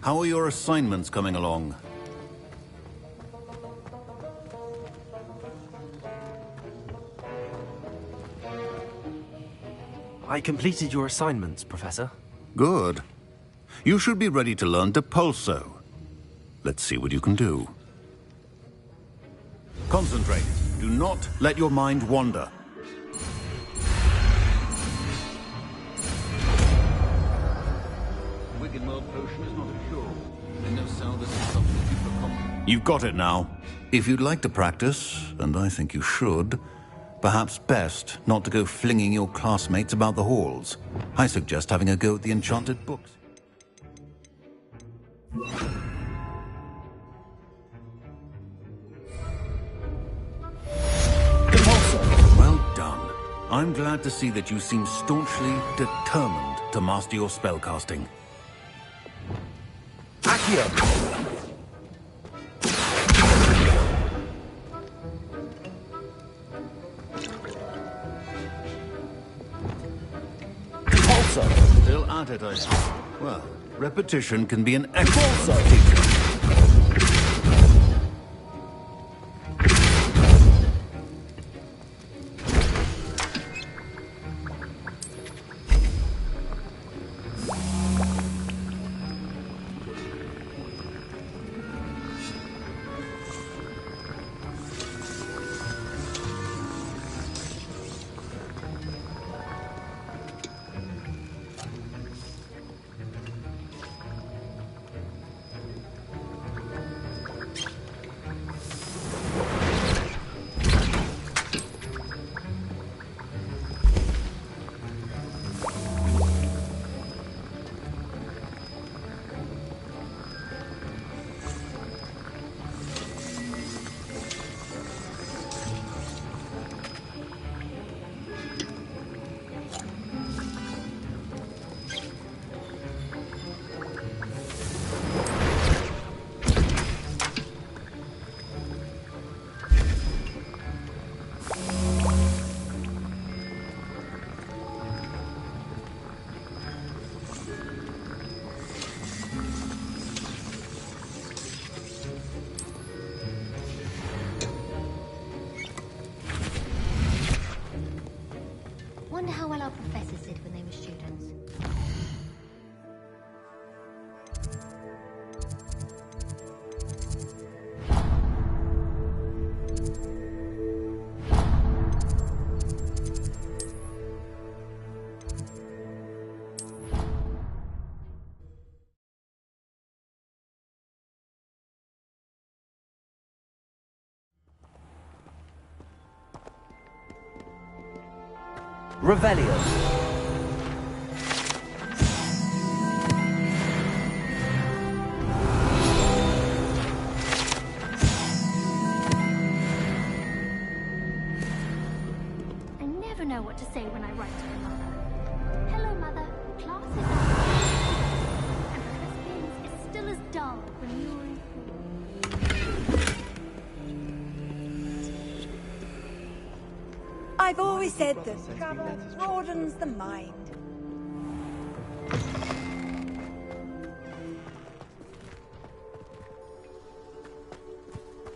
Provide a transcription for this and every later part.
How are your assignments coming along? I completed your assignments, Professor. Good. You should be ready to learn Depulso. Let's see what you can do. Concentrate. Do not let your mind wander. Wicked World Potion is not a cure. They no sell this as a substitute for combat. You've got it now. If you'd like to practice, and I think you should, perhaps best not to go flinging your classmates about the halls. I suggest having a go at the enchanted books. Well done. I'm glad to see that you seem staunchly determined to master your spellcasting. Accio! Still at it, I see. Well, repetition can be an excellent teacher. Wonder how well our professors did when they were students. Revelio. I never know what to say when I write to my mother. Hello, Mother. Class is on. And Professor Gaines is still as dull when you were in school. I've always said that travel broadens the mind.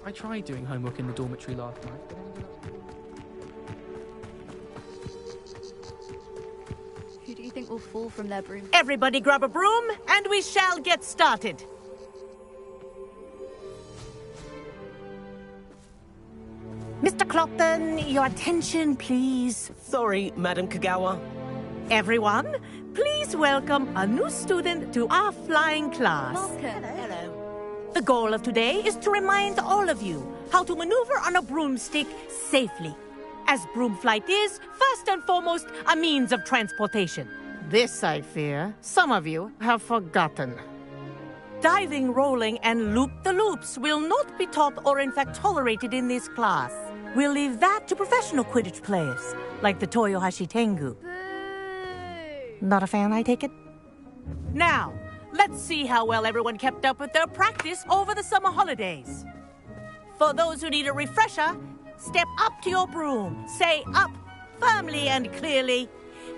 I tried doing homework in the dormitory last night, but Who do you think will fall from their broom? Everybody grab a broom, and we shall get started. Mr. Clopton, your attention, please. Sorry, Madam Kagawa. Everyone, please welcome a new student to our flying class. Welcome. Hello. The goal of today is to remind all of you how to maneuver on a broomstick safely, as broom flight is, first and foremost, a means of transportation. This, I fear, some of you have forgotten. Diving, rolling, and loop-the-loops will not be taught or in fact tolerated in this class. We'll leave that to professional Quidditch players, like the Toyohashi Tengu. Boo! Not a fan, I take it? Now, let's see how well everyone kept up with their practice over the summer holidays. For those who need a refresher, step up to your broom, say up firmly and clearly,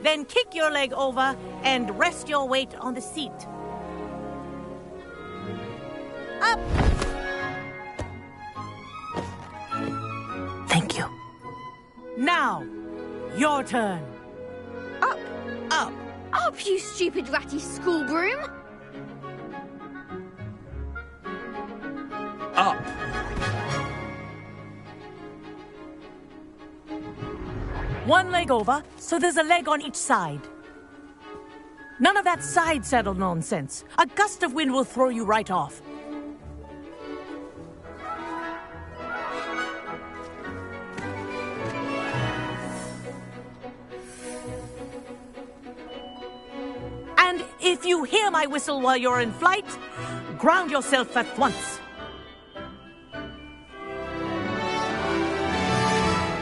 then kick your leg over and rest your weight on the seat. up! Thank you. Now, your turn. Up! Up! Up, you stupid ratty school broom! Up. One leg over, so there's a leg on each side. None of that side saddle nonsense. A gust of wind will throw you right off. And if you hear my whistle while you're in flight, ground yourself at once.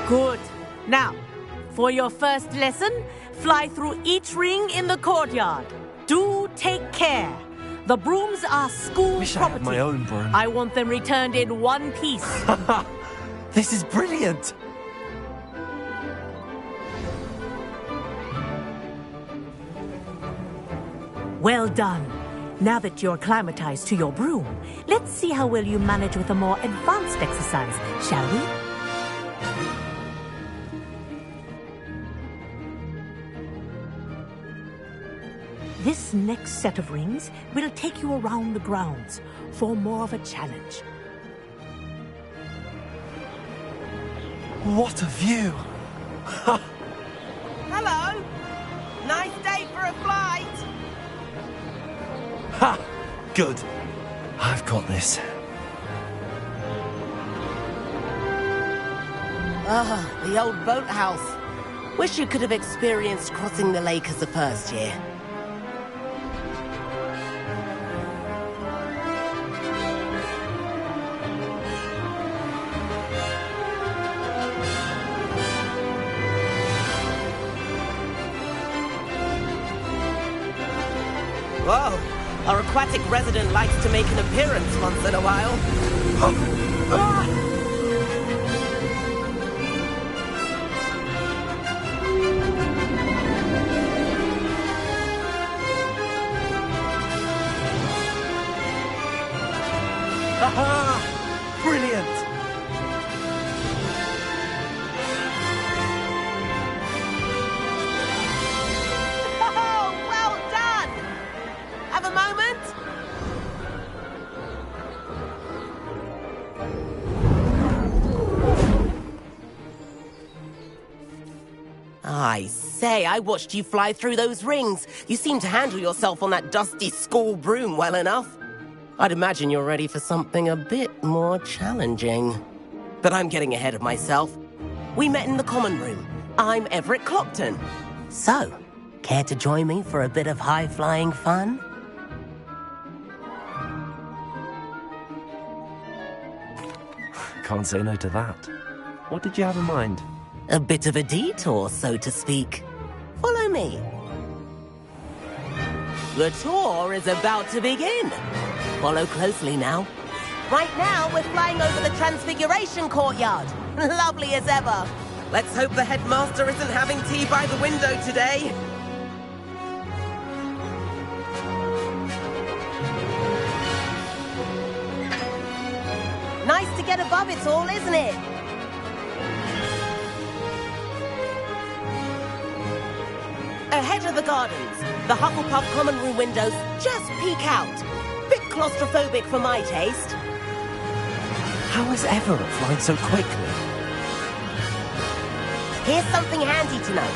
Good. Now, for your first lesson, fly through each ring in the courtyard. Do take care. The brooms are school Wish property. I had my own broom. I want them returned in one piece. This is brilliant. Well done. Now that you're acclimatized to your broom, let's see how well you manage with a more advanced exercise, shall we? This next set of rings will take you around the grounds for more of a challenge. What a view. Hello. Nice day for a flight. Ha! Good. I've got this. Ah, the old boathouse. Wish you could have experienced crossing the lake as a first year. Whoa, our aquatic resident likes to make an appearance once in a while. Aha! Brilliant! Oh, well done! Have a moment? I say, I watched you fly through those rings. You seem to handle yourself on that dusty school broom well enough. I'd imagine you're ready for something a bit more challenging. But I'm getting ahead of myself. We met in the common room. I'm Everett Clopton. So, care to join me for a bit of high-flying fun? Can't say no to that. What did you have in mind? A bit of a detour, so to speak. Follow me. The tour is about to begin. Follow closely now. Right now, we're flying over the Transfiguration Courtyard. Lovely as ever. Let's hope the headmaster isn't having tea by the window today. Nice to get above it all, isn't it? Ahead of the gardens, the Hufflepuff common room windows just peek out. Bit claustrophobic for my taste. How is Everett flying so quickly? Here's something handy to know.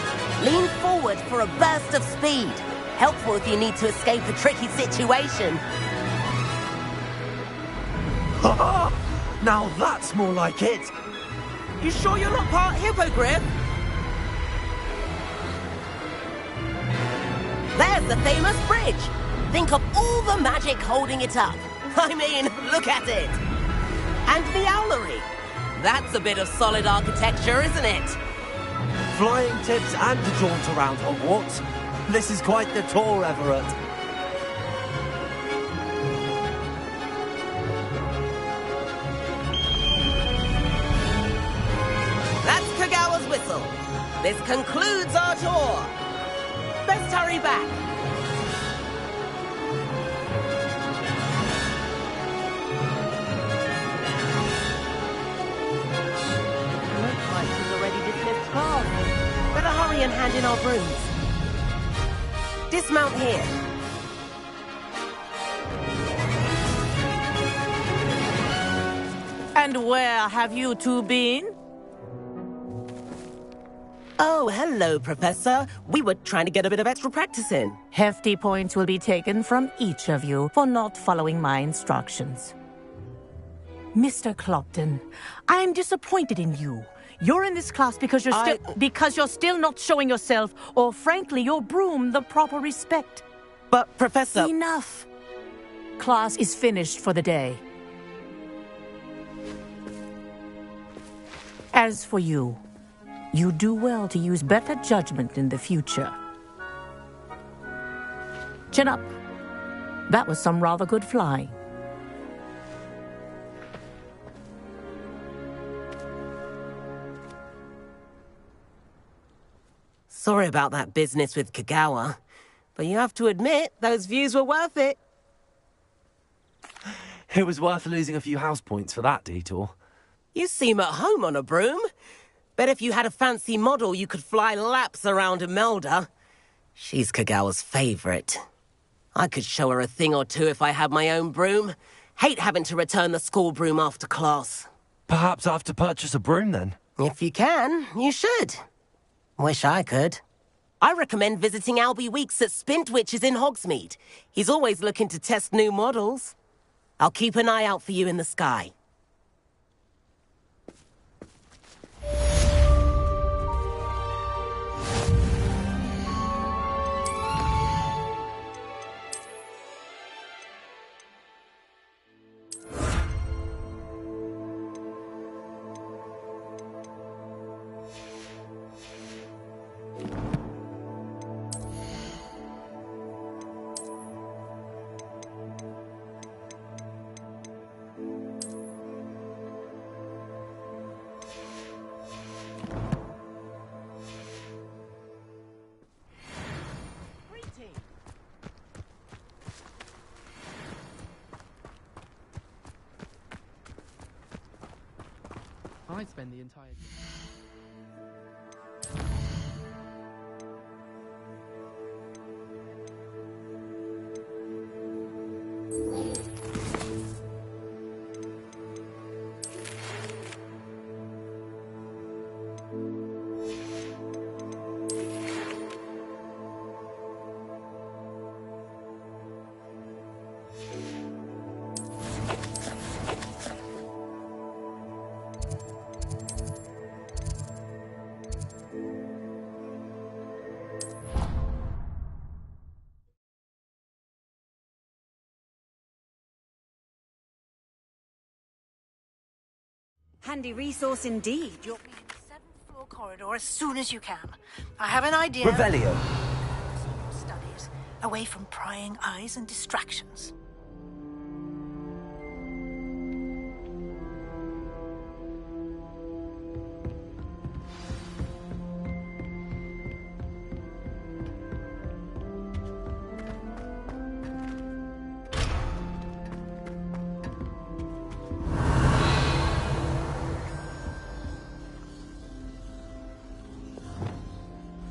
Lean forward for a burst of speed. Helpful if you need to escape a tricky situation. Now that's more like it. You sure you're not part hippogriff? There's the famous bridge. Think of all the magic holding it up. I mean, look at it. And the owlery. That's a bit of solid architecture, isn't it? Flying tips and a jaunt around Hogwarts. This is quite the tour, Everett. That's Kagawa's whistle. This concludes our tour. Best hurry back. and hand in our brooms. Dismount here. And where have you two been? Oh, hello, Professor. We were trying to get a bit of extra practice in. Hefty points will be taken from each of you for not following my instructions. Mr. Clopton, I am disappointed in you. You're in this class because you're still not showing yourself, or frankly, your broom, the proper respect. But, Professor... Enough. Class is finished for the day. As for you, you do well to use better judgment in the future. Chin up. That was some rather good flying. Sorry about that business with Kagawa, but you have to admit, those views were worth it. It was worth losing a few house points for that detour. You seem at home on a broom. Bet if you had a fancy model, you could fly laps around Imelda. She's Kagawa's favorite. I could show her a thing or two if I had my own broom. Hate having to return the school broom after class. Perhaps I have to purchase a broom then? If you can, you should. Wish I could. I recommend visiting Albie Weeks at Spintwitches in Hogsmeade. He's always looking to test new models. I'll keep an eye out for you in the sky. I spend the entire day. Handy resource indeed. You'll be in the 7th floor corridor as soon as you can. I have an idea. Revelio. Studies, away from prying eyes and distractions.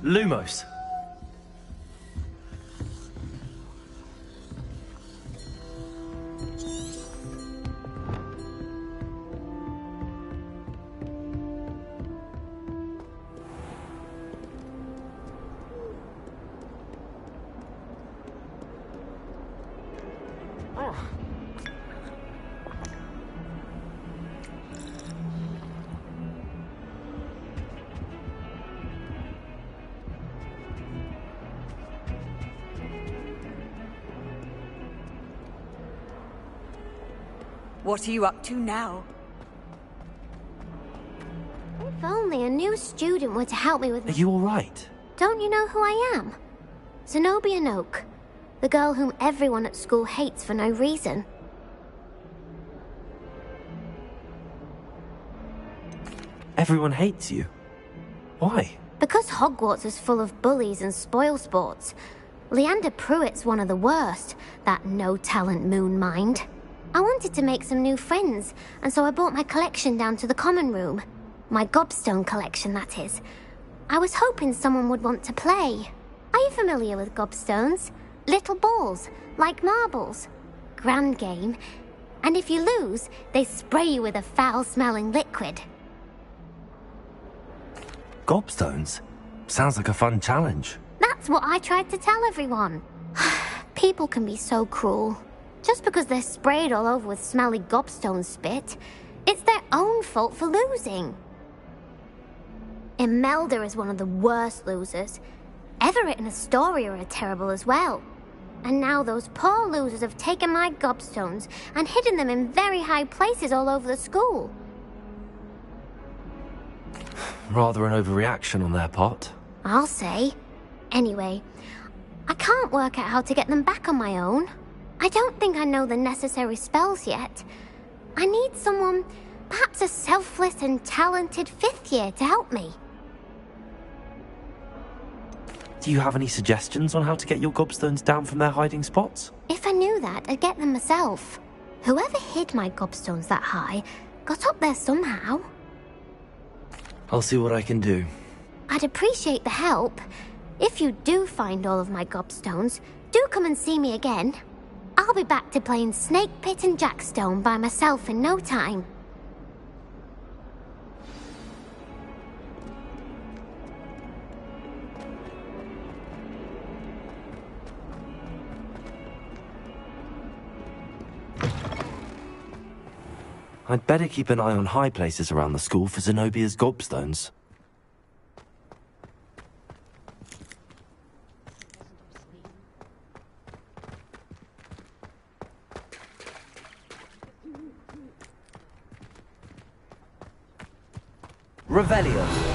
Lumos. What are you up to now? If only a new student were to help me with Are you all right? Don't you know who I am? Zenobia Noak, the girl whom everyone at school hates for no reason. Everyone hates you. Why? Because Hogwarts is full of bullies and spoilsports. Leander Pruitt's one of the worst, that no-talent moon mind. I wanted to make some new friends, and so I brought my collection down to the common room. My gobstone collection, that is. I was hoping someone would want to play. Are you familiar with gobstones? Little balls, like marbles. Grand game. And if you lose, they spray you with a foul-smelling liquid. Gobstones? Sounds like a fun challenge. That's what I tried to tell everyone. People can be so cruel. Just because they're sprayed all over with smelly gobstone spit, it's their own fault for losing. Imelda is one of the worst losers. Everett and Astoria are terrible as well. And now those poor losers have taken my gobstones and hidden them in very high places all over the school. Rather an overreaction on their part. I'll say. Anyway, I can't work out how to get them back on my own. I don't think I know the necessary spells yet. I need someone, perhaps a selfless and talented 5th year to help me. Do you have any suggestions on how to get your gobstones down from their hiding spots? If I knew that, I'd get them myself. Whoever hid my gobstones that high got up there somehow. I'll see what I can do. I'd appreciate the help. If you do find all of my gobstones, do come and see me again. I'll be back to playing Snake Pit and Jackstone by myself in no time. I'd better keep an eye on high places around the school for Zenobia's gobstones. Revelio.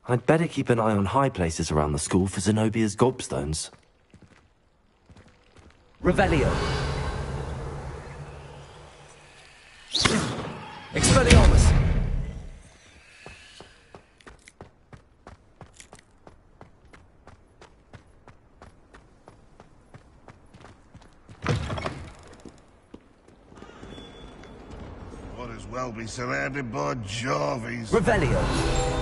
I'd better keep an eye on high places around the school for Zenobia's gobstones. Revelio. Expelliarmus. Might as well be surrounded by Jarvies. Revelio.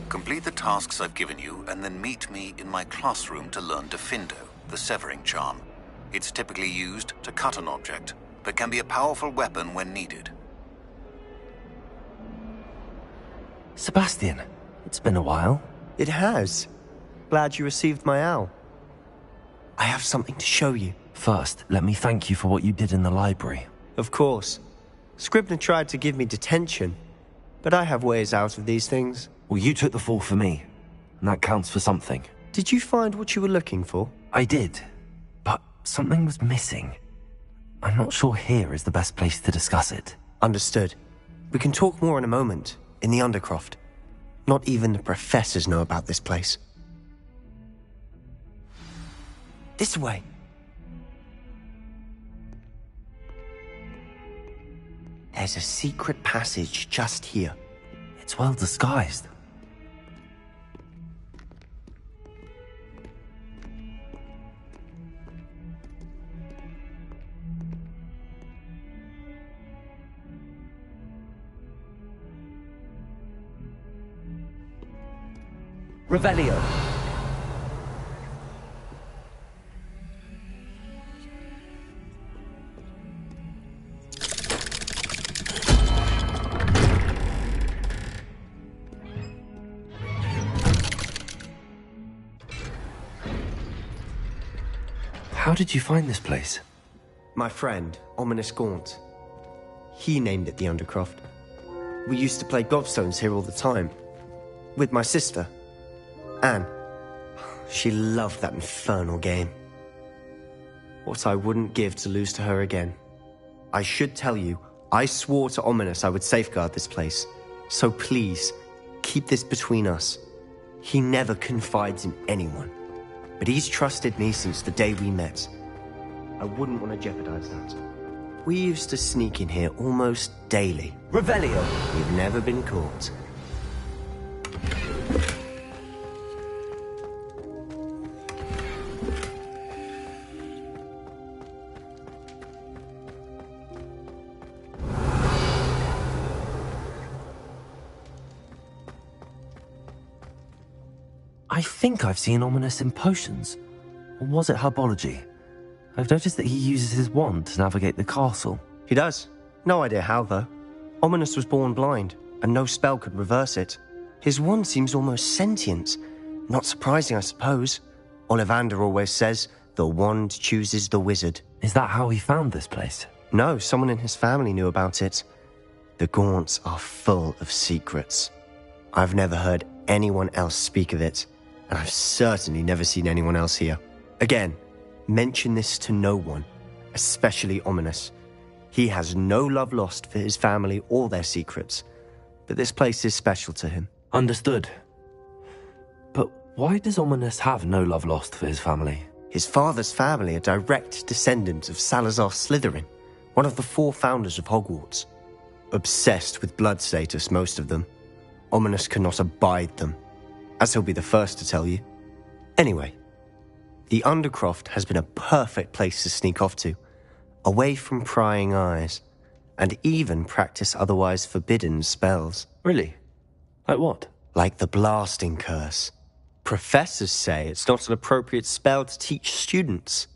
Complete the tasks I've given you, and then meet me in my classroom to learn Defindo, the severing charm. It's typically used to cut an object, but can be a powerful weapon when needed. Sebastian, it's been a while. It has. Glad you received my owl. I have something to show you. First, let me thank you for what you did in the library. Of course. Scribner tried to give me detention, but I have ways out of these things. Well, you took the fall for me, and that counts for something. Did you find what you were looking for? I did, but something was missing. I'm not sure here is the best place to discuss it. Understood. We can talk more in a moment, in the Undercroft. Not even the professors know about this place. This way. There's a secret passage just here. It's well disguised. Revelio. How did you find this place? My friend, Ominous Gaunt. He named it the Undercroft. We used to play gobstones here all the time. With my sister, Anne. She loved that infernal game. What I wouldn't give to lose to her again. I should tell you, I swore to Ominous I would safeguard this place. So please, keep this between us. He never confides in anyone. But he's trusted me since the day we met. I wouldn't want to jeopardize that. We used to sneak in here almost daily. Revelio! We've never been caught. I think I've seen Ominous in potions. Or was it herbology? I've noticed that he uses his wand to navigate the castle. He does. No idea how, though. Ominous was born blind, and no spell could reverse it. His wand seems almost sentient. Not surprising, I suppose. Ollivander always says, the wand chooses the wizard. Is that how he found this place? No, someone in his family knew about it. The Gaunts are full of secrets. I've never heard anyone else speak of it, and I've certainly never seen anyone else here. Again, mention this to no one, especially Ominous. He has no love lost for his family or their secrets, but this place is special to him. Understood. But why does Ominous have no love lost for his family? His father's family are direct descendants of Salazar Slytherin, one of the 4 founders of Hogwarts. Obsessed with blood status, most of them. Ominous cannot abide them, as he'll be the first to tell you. Anyway, the Undercroft has been a perfect place to sneak off to, away from prying eyes, and even practice otherwise forbidden spells. Really? Like what? Like the blasting curse. Professors say it's not an appropriate spell to teach students.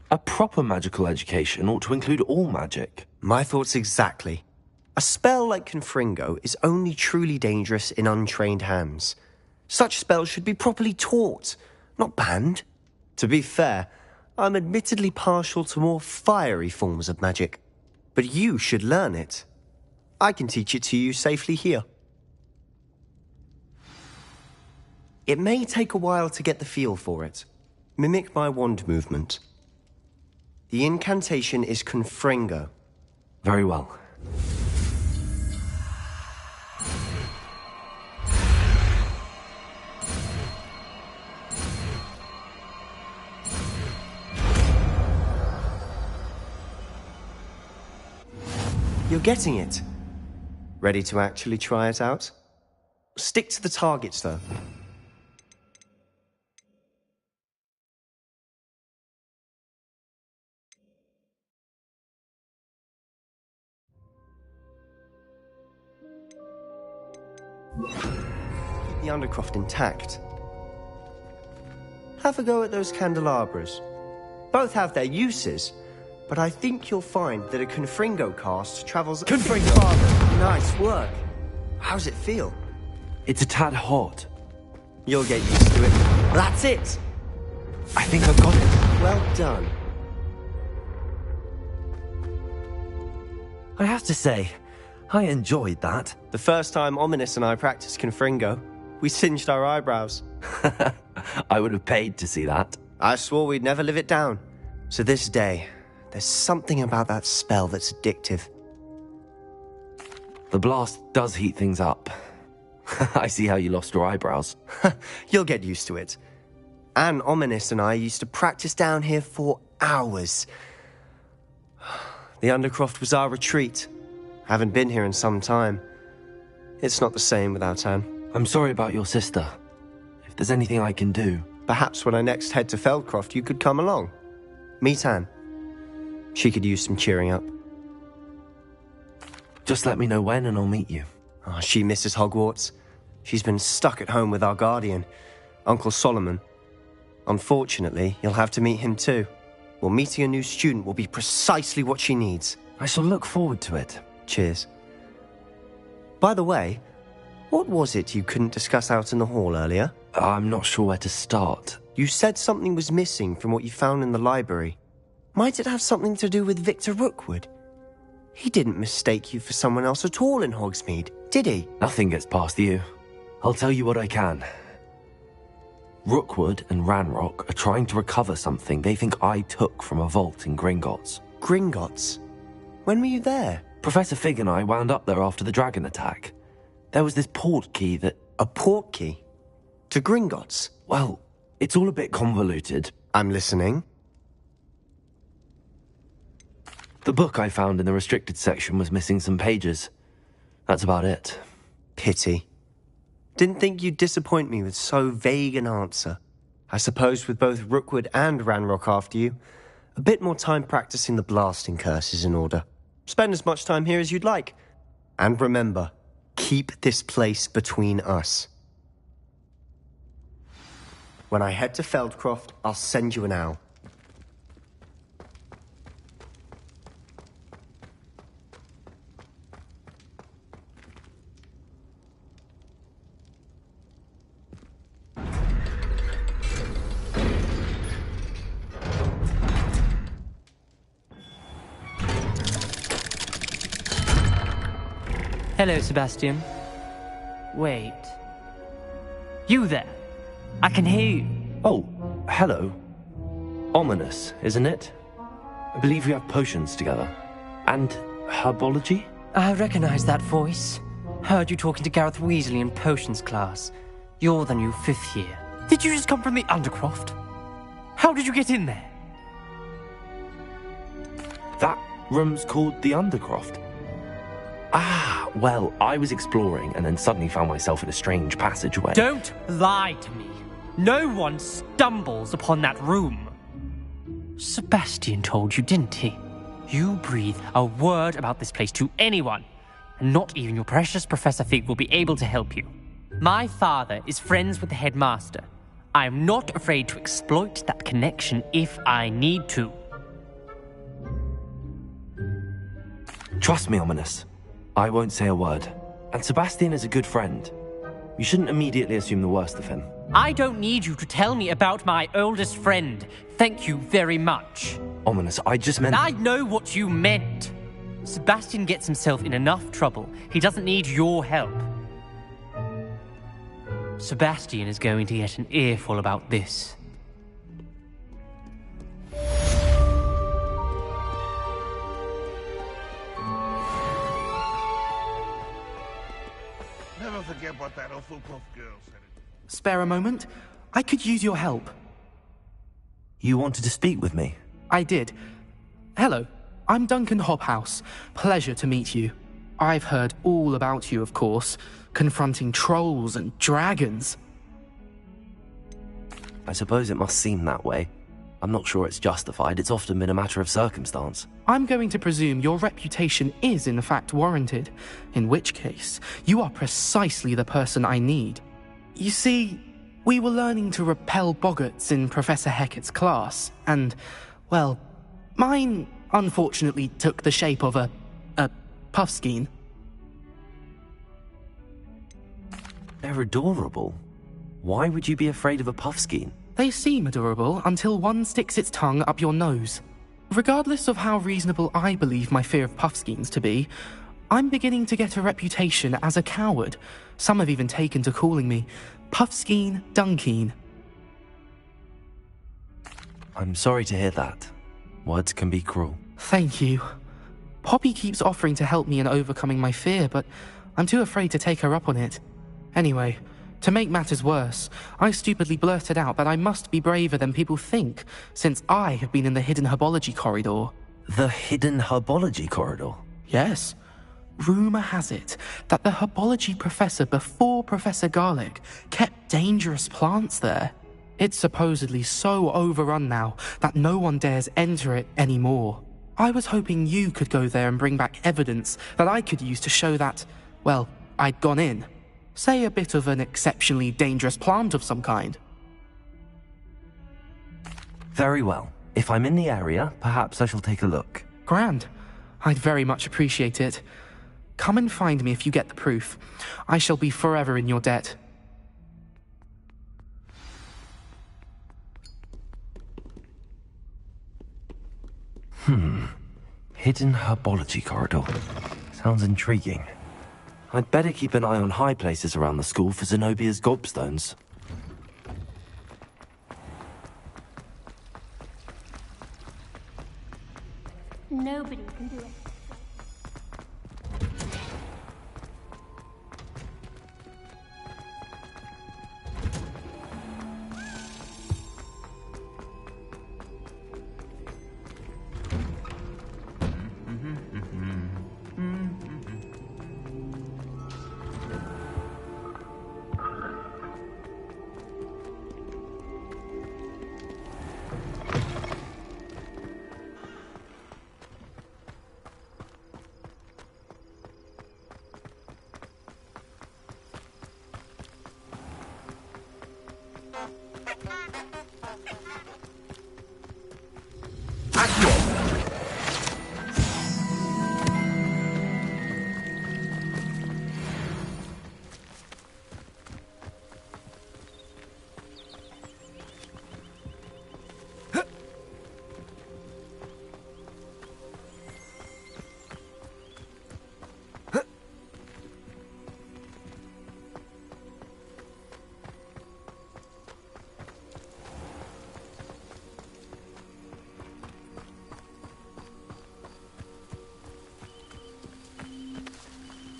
A proper magical education ought to include all magic. My thoughts exactly. A spell like Confringo is only truly dangerous in untrained hands. Such spells should be properly taught, not banned. To be fair, I'm admittedly partial to more fiery forms of magic. But you should learn it. I can teach it to you safely here. It may take a while to get the feel for it. Mimic my wand movement. The incantation is Confringo. Very well. You're getting it. Ready to actually try it out? Stick to the targets, though. Keep the Undercroft intact. Have a go at those candelabras. Both have their uses, but I think you'll find that a Confringo cast travels... Confringo! Nice work. How's it feel? It's a tad hot. You'll get used to it. That's it! I think I've got it. Well done. I have to say, I enjoyed that. The first time Ominous and I practiced Confringo, we singed our eyebrows. I would have paid to see that. I swore we'd never live it down. So this day, there's something about that spell that's addictive. The blast does heat things up. I see how you lost your eyebrows. You'll get used to it. Anne, Ominous and I used to practice down here for hours. The Undercroft was our retreat. Haven't been here in some time. It's not the same without Anne. I'm sorry about your sister. If there's anything I can do... Perhaps when I next head to Feldcroft, you could come along. Meet Anne. She could use some cheering up. Just let me know when and I'll meet you. Oh, she misses Hogwarts. She's been stuck at home with our guardian, Uncle Solomon. Unfortunately, you'll have to meet him too. Well, meeting a new student will be precisely what she needs. I shall look forward to it. Cheers. By the way, what was it you couldn't discuss out in the hall earlier? I'm not sure where to start. You said something was missing from what you found in the library. Might it have something to do with Victor Rookwood? He didn't mistake you for someone else at all in Hogsmeade, did he? Nothing gets past you. I'll tell you what I can. Rookwood and Ranrock are trying to recover something they think I took from a vault in Gringotts. Gringotts? When were you there? Professor Fig and I wound up there after the dragon attack. There was this port key that... A port key? To Gringotts? Well, it's all a bit convoluted. I'm listening. The book I found in the restricted section was missing some pages. That's about it. Pity. Didn't think you'd disappoint me with so vague an answer. I suppose with both Rookwood and Ranrock after you, a bit more time practicing the blasting curse is in order. Spend as much time here as you'd like. And remember, keep this place between us. When I head to Feldcroft, I'll send you an owl. Hello, Sebastian. Wait. You there? I can hear you. Oh, hello. Ominous, isn't it? I believe we have potions together. And herbology? I recognize that voice. Heard you talking to Gareth Weasley in potions class. You're the new 5th year. Did you just come from the Undercroft? How did you get in there? That room's called the Undercroft. Ah, well, I was exploring and then suddenly found myself in a strange passageway. Don't lie to me. No one stumbles upon that room. Sebastian told you, didn't he? You breathe a word about this place to anyone, and not even your precious Professor Fig will be able to help you. My father is friends with the headmaster. I am not afraid to exploit that connection if I need to. Trust me, Ominous. I won't say a word. And Sebastian is a good friend. You shouldn't immediately assume the worst of him. I don't need you to tell me about my oldest friend. Thank you very much. Ominous, I just meant... I know what you meant. Sebastian gets himself in enough trouble. He doesn't need your help. Sebastian is going to get an earful about this. Never forget what that Hufflepuff girl said. Spare a moment? I could use your help. You wanted to speak with me? I did. Hello, I'm Duncan Hobhouse. Pleasure to meet you. I've heard all about you, of course, confronting trolls and dragons. I suppose it must seem that way. I'm not sure it's justified. It's often been a matter of circumstance. I'm going to presume your reputation is in fact warranted, in which case, you are precisely the person I need. You see, we were learning to repel boggarts in Professor Hecat's class, and, well, mine unfortunately took the shape of a puffskein. They're adorable. Why would you be afraid of a puffskein? They seem adorable until one sticks its tongue up your nose. Regardless of how reasonable I believe my fear of puffskeins to be, I'm beginning to get a reputation as a coward. Some have even taken to calling me Puffskein Dunkeen. I'm sorry to hear that. Words can be cruel. Thank you. Poppy keeps offering to help me in overcoming my fear, but I'm too afraid to take her up on it. Anyway, to make matters worse, I stupidly blurted out that I must be braver than people think, since I have been in the hidden herbology corridor. The hidden herbology corridor? Yes. Rumour has it that the herbology professor before Professor Garlic kept dangerous plants there. It's supposedly so overrun now that no one dares enter it anymore. I was hoping you could go there and bring back evidence that I could use to show that, well, I'd gone in. Say a bit of an exceptionally dangerous plant of some kind. Very well. If I'm in the area, perhaps I shall take a look. Grand. I'd very much appreciate it. Come and find me if you get the proof. I shall be forever in your debt. Hidden herbology corridor. Sounds intriguing. I'd better keep an eye on high places around the school for Zenobia's gobstones. Nobody can do it.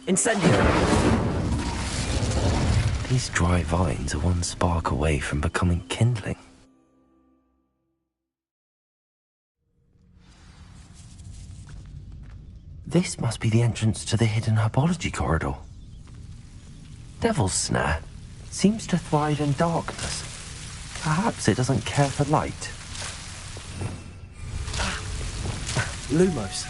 Incendio! These dry vines are one spark away from becoming kindling. This must be the entrance to the hidden herbology corridor. Devil's Snare seems to thrive in darkness. Perhaps it doesn't care for light. Lumos.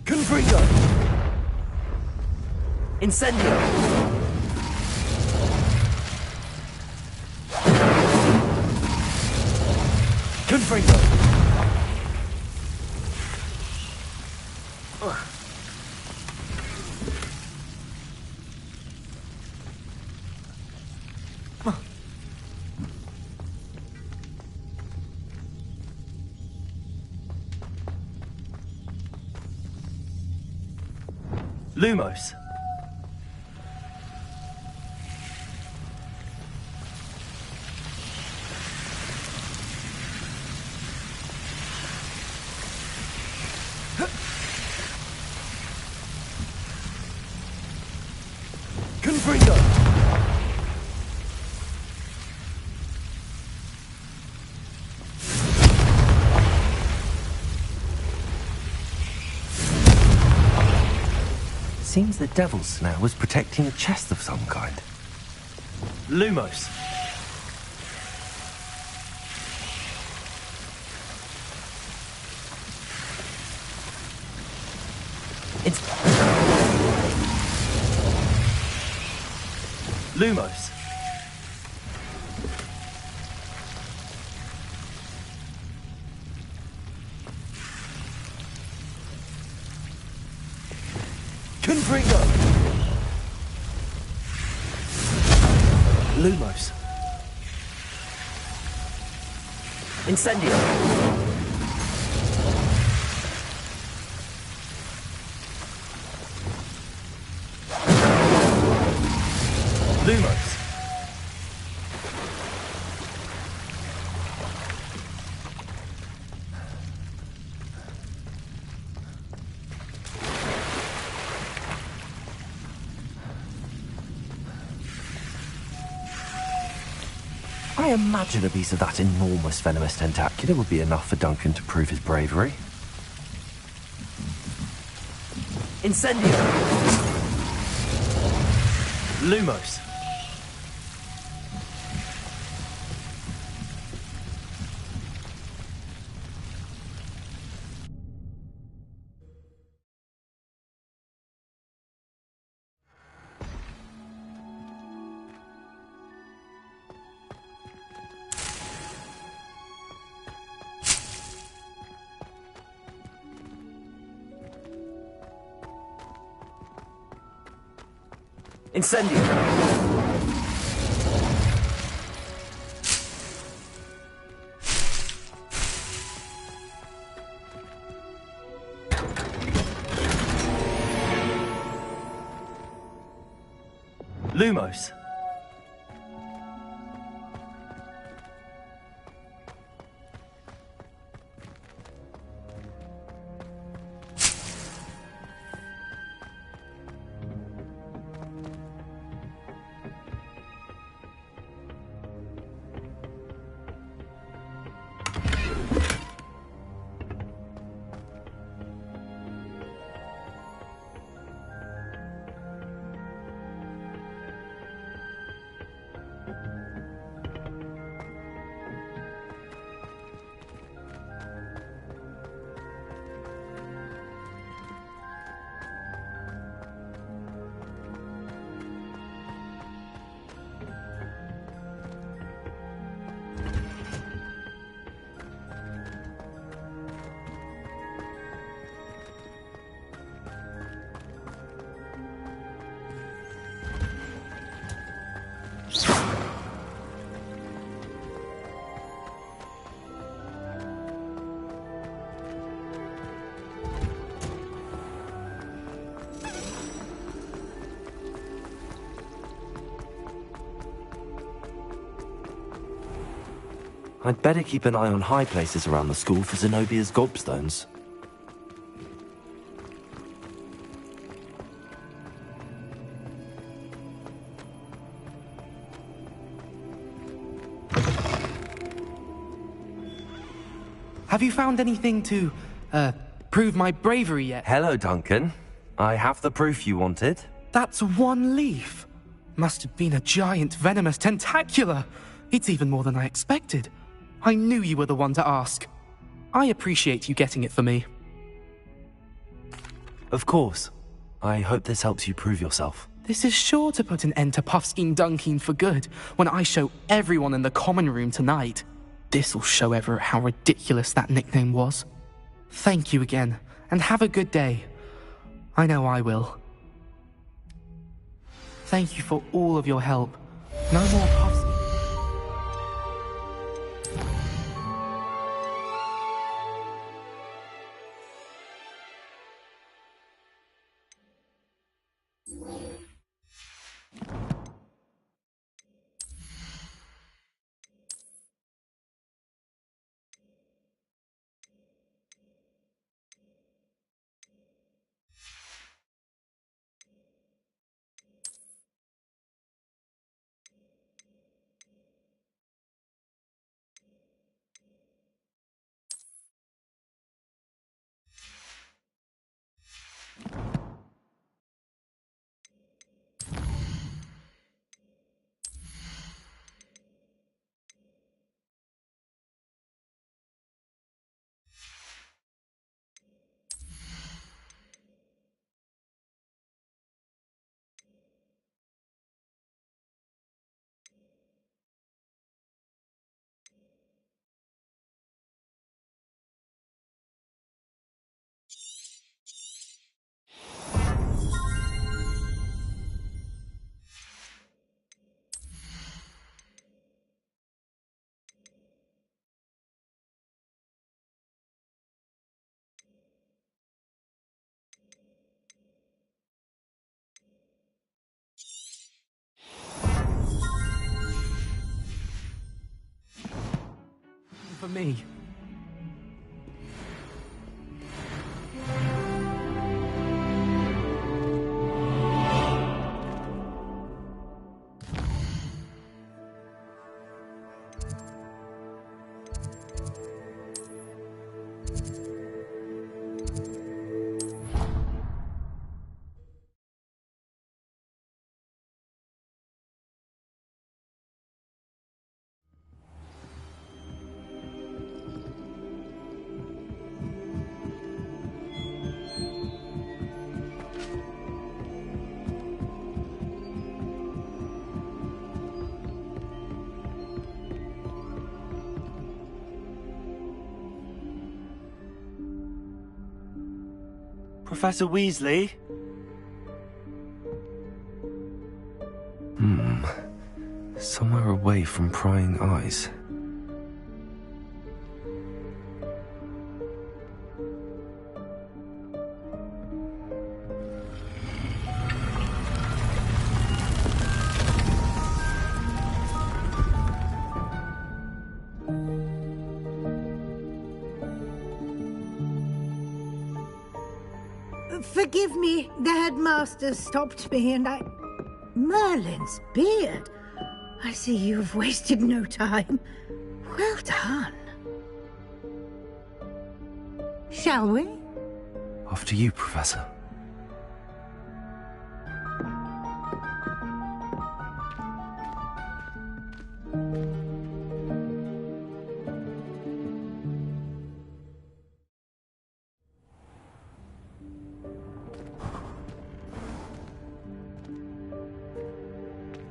Confringo! Incendio! Confringo! Lumos. Confringo. Seems the Devil's Snare was protecting a chest of some kind. Lumos. It's... Lumos. Confringo! Lumos. Incendio! Lumos. I imagine a piece of that enormous venomous tentacular would be enough for Duncan to prove his bravery. Incendio! Lumos! Incendio! Lumos! I'd better keep an eye on high places around the school for Zenobia's gobstones. Have you found anything to, prove my bravery yet? Hello, Duncan. I have the proof you wanted. That's one leaf. Must have been a giant venomous tentacula. It's even more than I expected. I knew you were the one to ask. I appreciate you getting it for me. Of course. I hope this helps you prove yourself. This is sure to put an end to Puffskein Dunkeen for good when I show everyone in the common room tonight. This'll show Everett how ridiculous that nickname was. Thank you again, and have a good day. I know I will. Thank you for all of your help. No more Puffskein. For me. Professor Weasley? Somewhere away from prying eyes. Forgive me, the headmaster stopped me and I... Merlin's beard. I see you've wasted no time. Well done. Shall we? After you, Professor.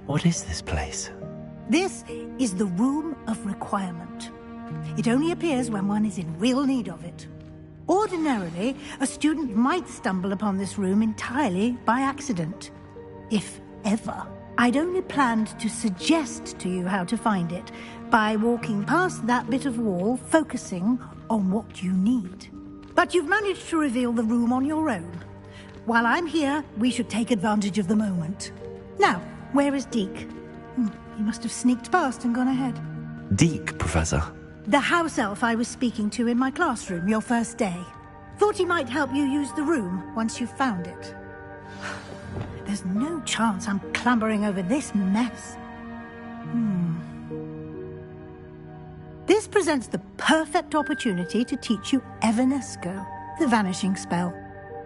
What is this place? This is the Room of Requirement. It only appears when one is in real need of it. Ordinarily, a student might stumble upon this room entirely by accident. If ever. I'd only planned to suggest to you how to find it by walking past that bit of wall, focusing on what you need. But you've managed to reveal the room on your own. While I'm here, we should take advantage of the moment. Now, where is Deke? He must have sneaked past and gone ahead. Deke, Professor. The house elf I was speaking to in my classroom your first day. Thought he might help you use the room once you've found it. There's no chance I'm clambering over this mess. This presents the perfect opportunity to teach you Evanesco, the vanishing spell.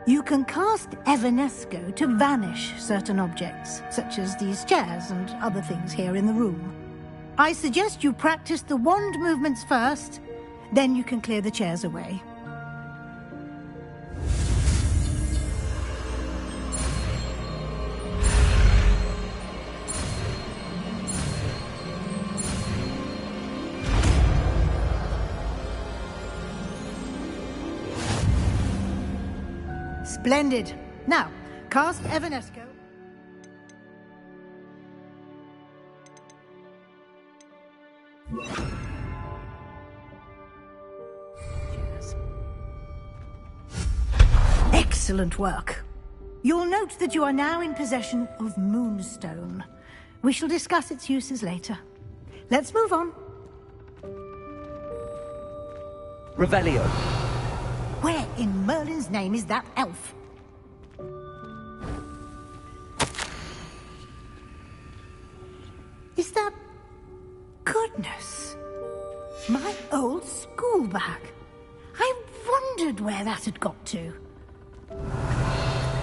You can cast Evanesco to vanish certain objects, such as these chairs and other things here in the room. I suggest you practice the wand movements first, then you can clear the chairs away. Splendid. Now, cast Evanesco. Excellent work. You'll note that you are now in possession of Moonstone. We shall discuss its uses later. Let's move on. Revelio. Where in Merlin's name is that elf? Is that... Goodness. My old school bag. I wondered where that had got to.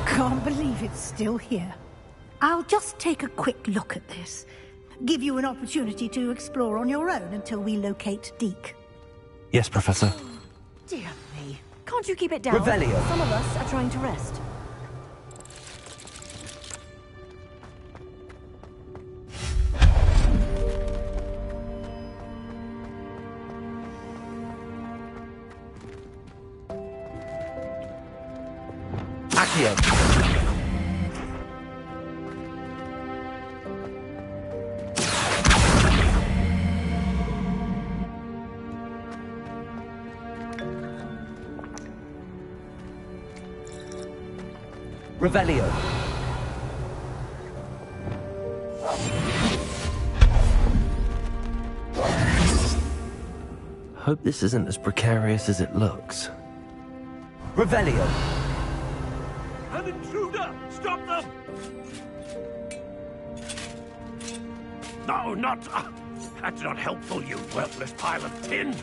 Can't believe it's still here. I'll just take a quick look at this. Give you an opportunity to explore on your own until we locate Deke. Yes, Professor. Dear me. Can't you keep it down? Revelio. Some of us are trying to rest. Accio. Revelio. Hope this isn't as precarious as it looks. Revelio. An intruder! Stop them! No, not... that's not helpful, you worthless pile of tin!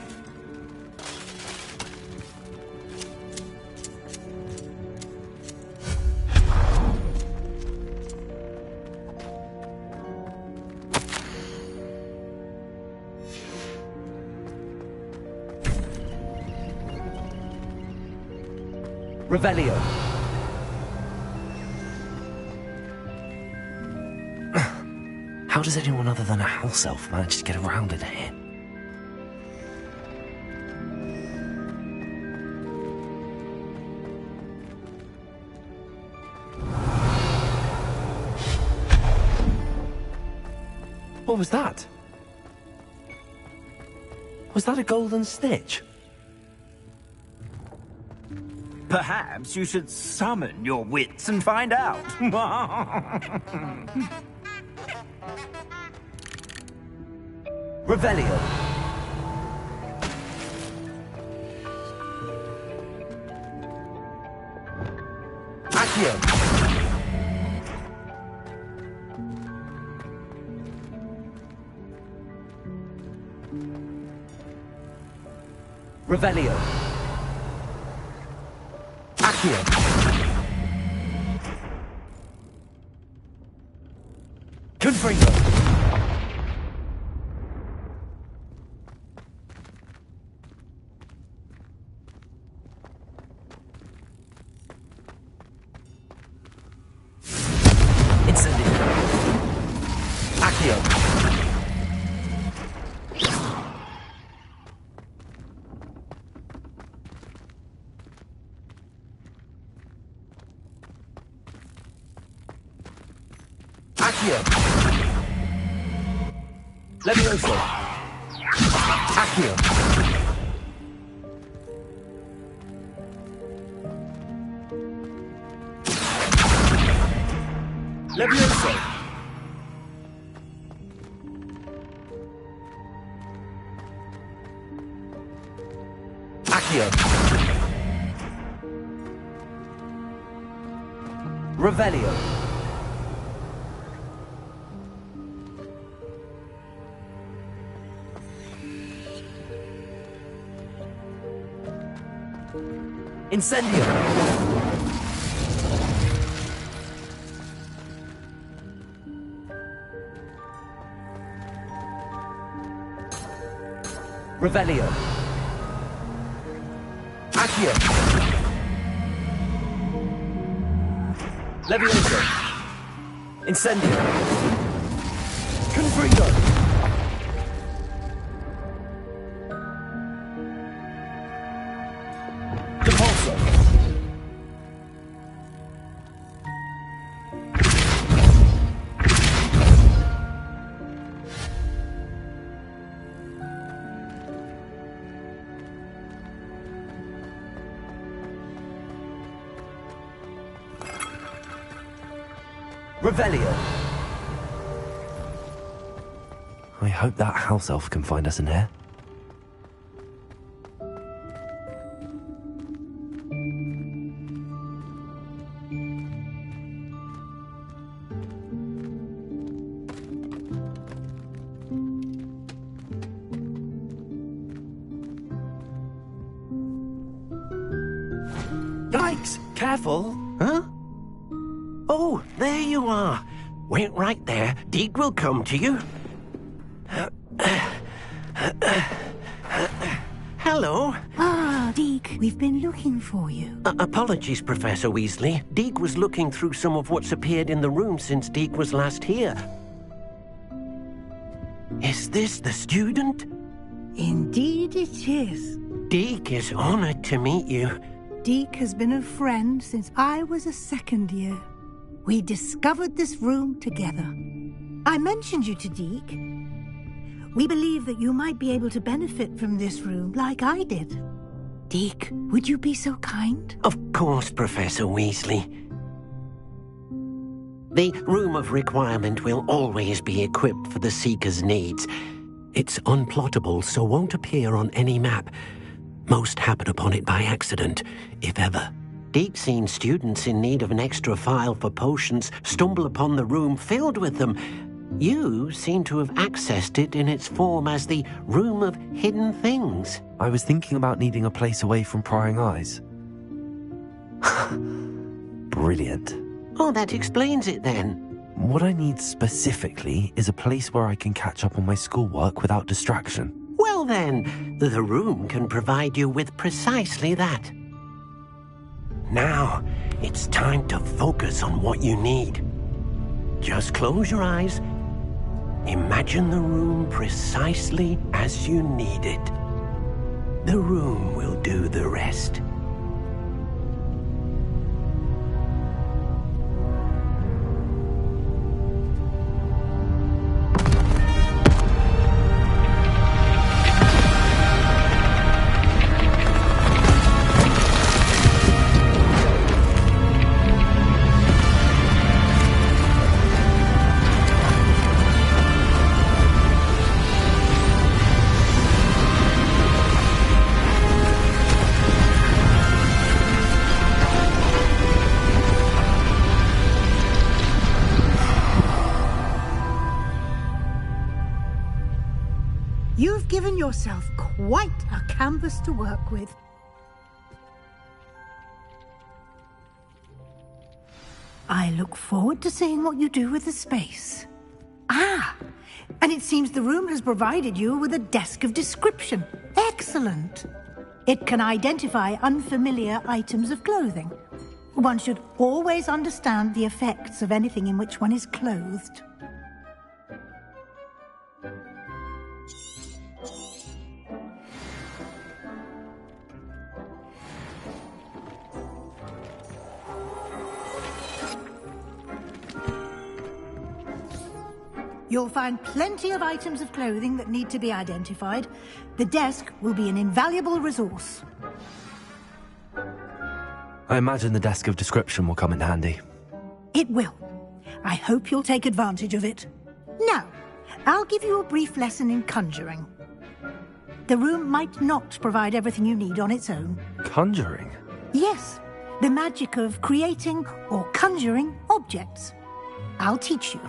Revelio. How does anyone other than a house elf manage to get around in here? What was that? Was that a golden snitch? Perhaps you should summon your wits and find out. Revelio. Accio. Revelio. Accio. Confringo. Incendio. Accio. Accio. Levioso. Accio. Levioso. Accio. Revelio. Incendio. Revelio. Accio. Levioso. Incendio. Confringo. Depulso. Revelio. I hope that house elf can find us in here. Yikes! Careful! Huh? Oh, there you are. Wait right there. Deke will come to you. Hello. Ah, Deke, we've been looking for you. Apologies, Professor Weasley. Deke was looking through some of what's appeared in the room since Deke was last here. Is this the student? Indeed it is. Deke is honored to meet you. Deke has been a friend since I was a second year. We discovered this room together. I mentioned you to Deke. We believe that you might be able to benefit from this room like I did. Deke, would you be so kind? Of course, Professor Weasley. The Room of Requirement will always be equipped for the Seeker's needs. It's unplottable, so won't appear on any map. Most happen upon it by accident, if ever. Deke's seen students in need of an extra file for potions stumble upon the room filled with them. You seem to have accessed it in its form as the Room of Hidden Things. I was thinking about needing a place away from prying eyes. Brilliant. Oh, that explains it then. What I need specifically is a place where I can catch up on my schoolwork without distraction. Well then, the room can provide you with precisely that. Now, it's time to focus on what you need. Just close your eyes. Imagine the room precisely as you need it. The room will do the rest. given yourself quite a canvas to work with. I look forward to seeing what you do with the space. Ah, and it seems the room has provided you with a desk of description. Excellent. It can identify unfamiliar items of clothing. One should always understand the effects of anything in which one is clothed. You'll find plenty of items of clothing that need to be identified. The desk will be an invaluable resource. I imagine the desk of description will come in handy. It will. I hope you'll take advantage of it. Now, I'll give you a brief lesson in conjuring. The room might not provide everything you need on its own. Conjuring? Yes, the magic of creating or conjuring objects. I'll teach you.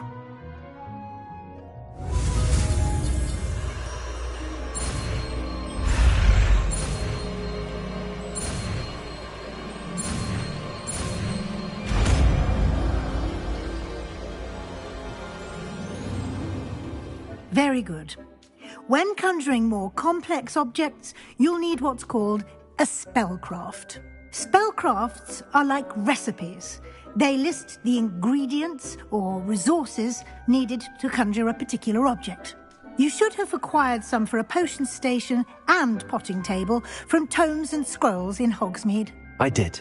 Very good. When conjuring more complex objects, you'll need what's called a spellcraft. Spellcrafts are like recipes. They list the ingredients or resources needed to conjure a particular object. You should have acquired some for a potion station and potting table from tomes and scrolls in Hogsmeade. I did.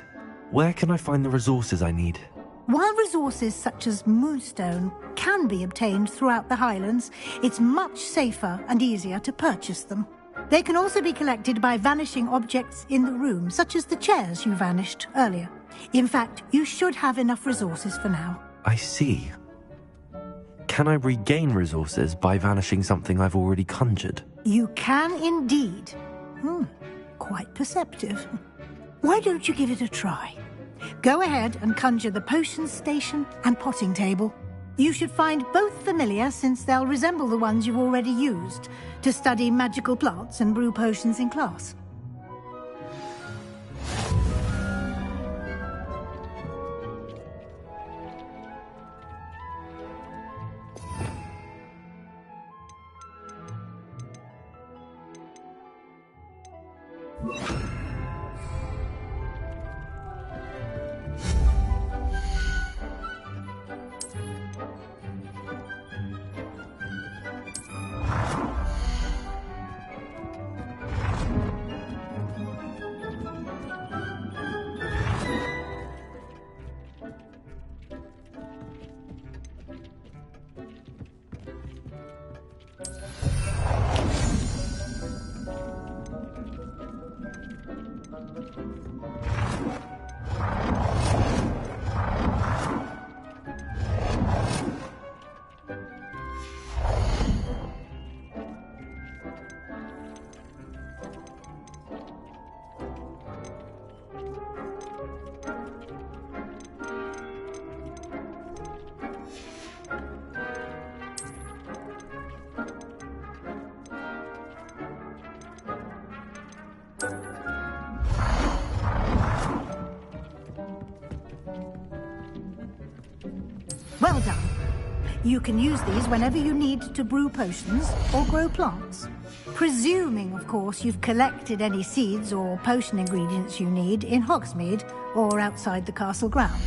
Where can I find the resources I need? While resources such as moonstone can be obtained throughout the Highlands, it's much safer and easier to purchase them. They can also be collected by vanishing objects in the room, such as the chairs you vanished earlier. In fact, you should have enough resources for now. I see. Can I regain resources by vanishing something I've already conjured? You can indeed. Quite perceptive. Why don't you give it a try? Go ahead and conjure the potion station and potting table. You should find both familiar, since they'll resemble the ones you've already used to study magical plants and brew potions in class. Well done. You can use these whenever you need to brew potions or grow plants. Presuming, of course, you've collected any seeds or potion ingredients you need in Hogsmeade or outside the castle grounds.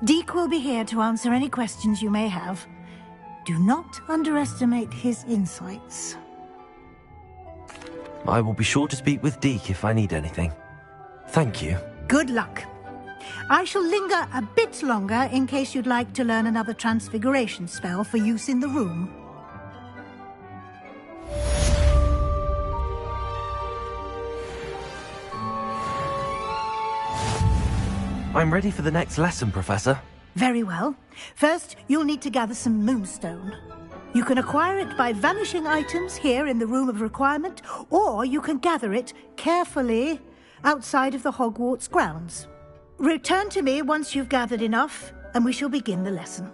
Deke will be here to answer any questions you may have. Do not underestimate his insights. I will be sure to speak with Deke if I need anything. Thank you. Good luck. I shall linger a bit longer in case you'd like to learn another transfiguration spell for use in the room. I'm ready for the next lesson, Professor. Very well. First, you'll need to gather some moonstone. You can acquire it by vanishing items here in the Room of Requirement, or you can gather it carefully outside of the Hogwarts grounds. Return to me once you've gathered enough, and we shall begin the lesson.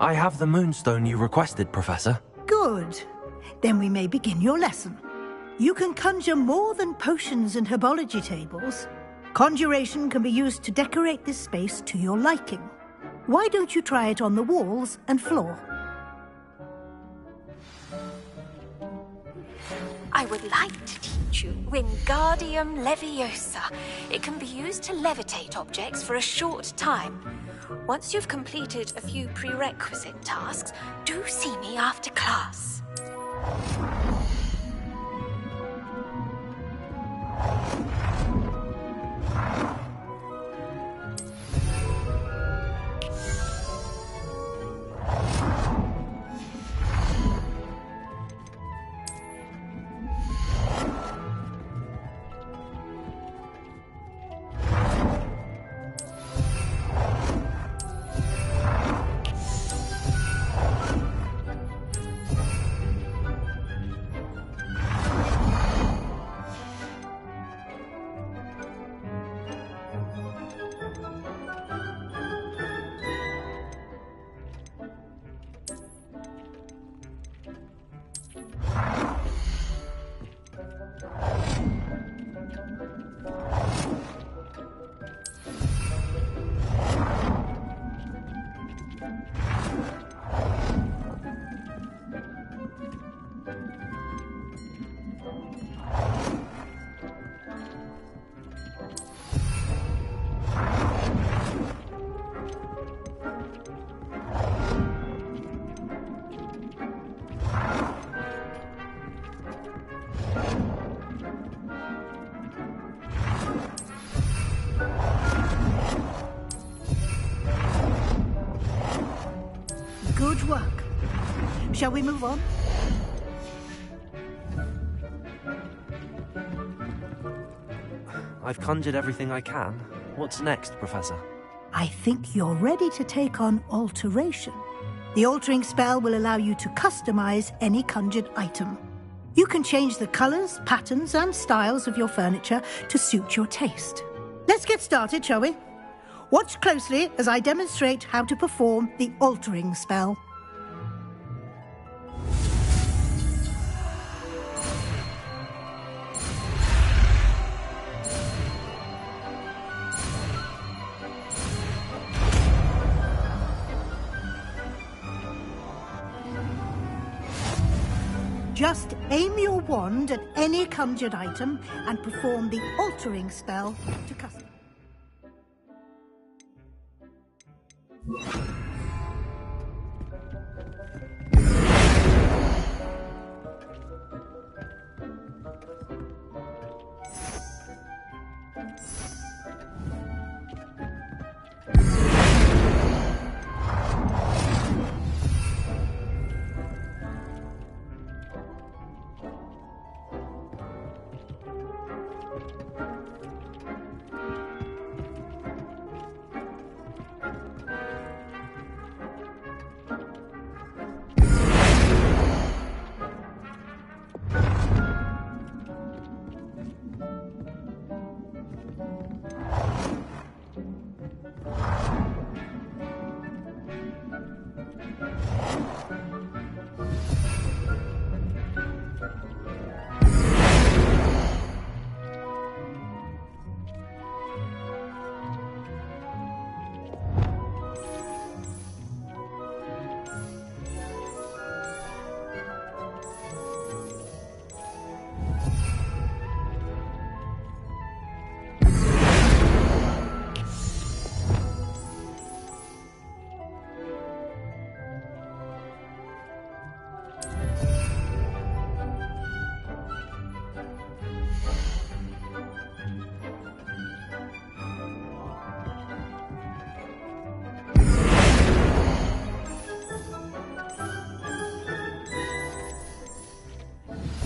I have the moonstone you requested, Professor. Good. Then we may begin your lesson. You can conjure more than potions and herbology tables. Conjuration can be used to decorate this space to your liking. Why don't you try it on the walls and floor? I would like to teach you Wingardium Leviosa. It can be used to levitate objects for a short time. Once you've completed a few prerequisite tasks, do see me after class. Good work. Shall we move on? I've conjured everything I can. What's next, Professor? I think you're ready to take on alteration. The altering spell will allow you to customize any conjured item. You can change the colors, patterns, and styles of your furniture to suit your taste. Let's get started, shall we? Watch closely as I demonstrate how to perform the altering spell. Just aim your wand at any conjured item and perform the altering spell to custom.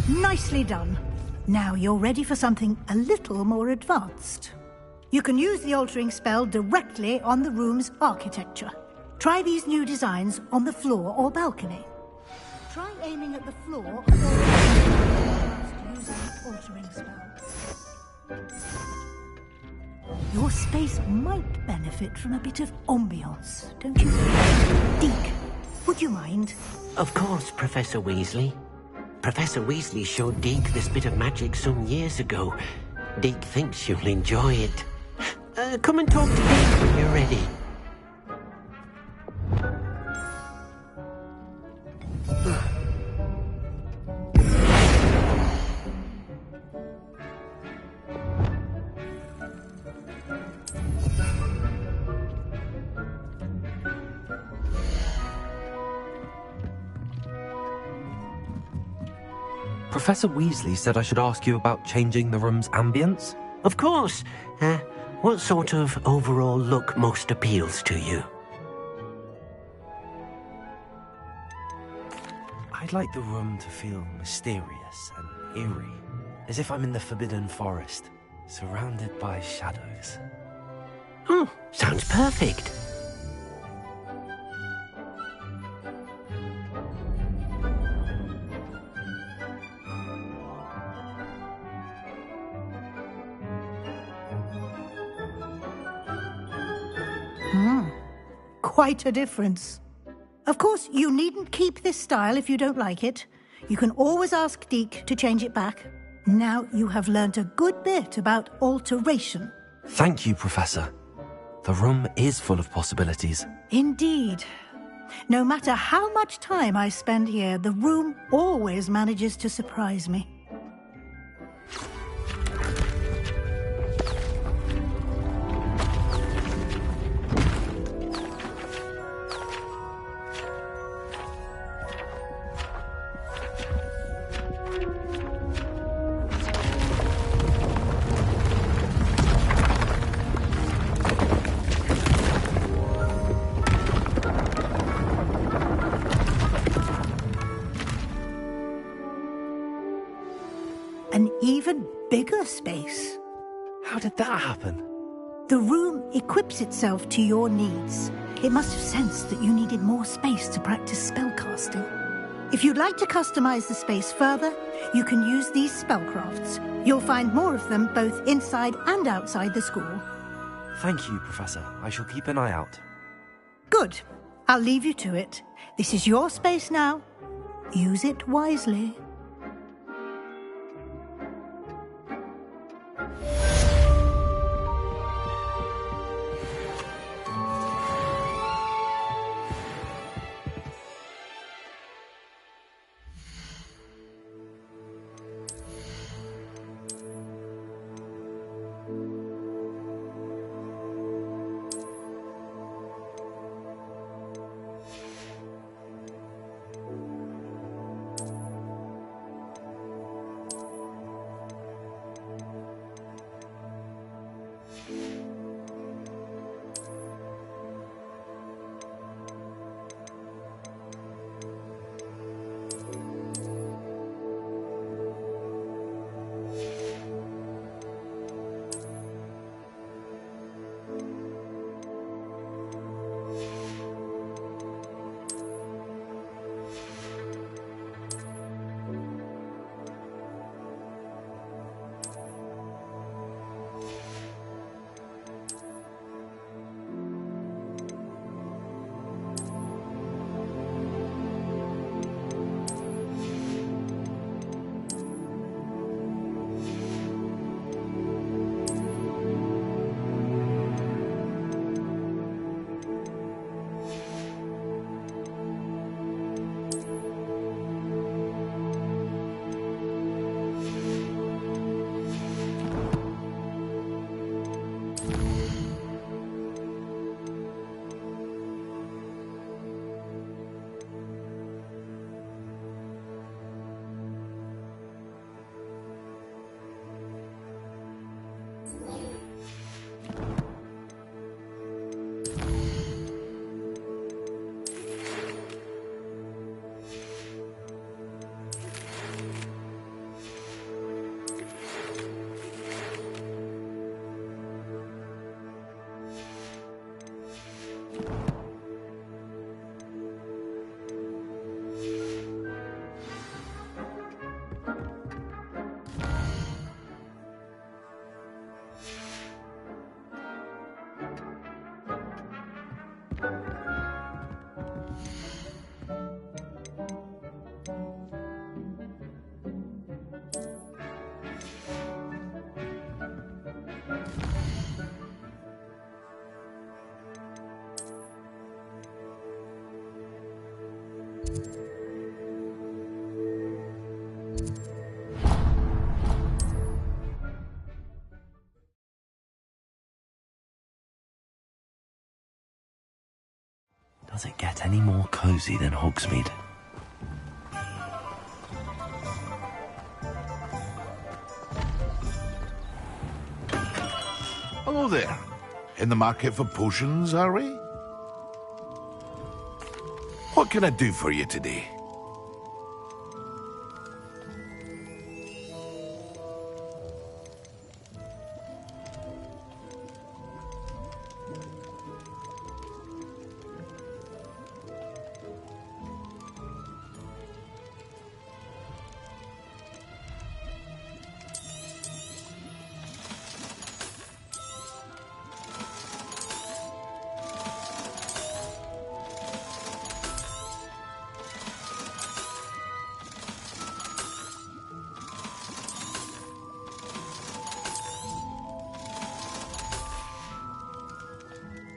Nicely done. Now you're ready for something a little more advanced. You can use the altering spell directly on the room's architecture. Try these new designs on the floor or balcony. Try aiming at the floor or using altering spell. Your space might benefit from a bit of ambiance, don't you think? Deke, would you mind? Of course, Professor Weasley. Professor Weasley showed Deke this bit of magic some years ago. Deke thinks you'll enjoy it. Come and talk to Deke when you're ready. Professor Weasley said I should ask you about changing the room's ambience. Of course. What sort of overall look most appeals to you? I'd like the room to feel mysterious and eerie, as if I'm in the Forbidden Forest, surrounded by shadows. Oh, sounds perfect. Quite a difference. Of course, you needn't keep this style if you don't like it. You can always ask Deke to change it back. Now you have learnt a good bit about alteration. Thank you, Professor. The room is full of possibilities. Indeed. No matter how much time I spend here, the room always manages to surprise me. An even bigger space. How did that happen? The room equips itself to your needs. It must have sensed that you needed more space to practice spellcasting. If you'd like to customize the space further, you can use these spellcrafts. You'll find more of them both inside and outside the school. Thank you, Professor. I shall keep an eye out. Good. I'll leave you to it. This is your space now. Use it wisely. Does it get any more cosy than Hogsmeade? Hello there. In the market for potions, are we? What can I do for you today?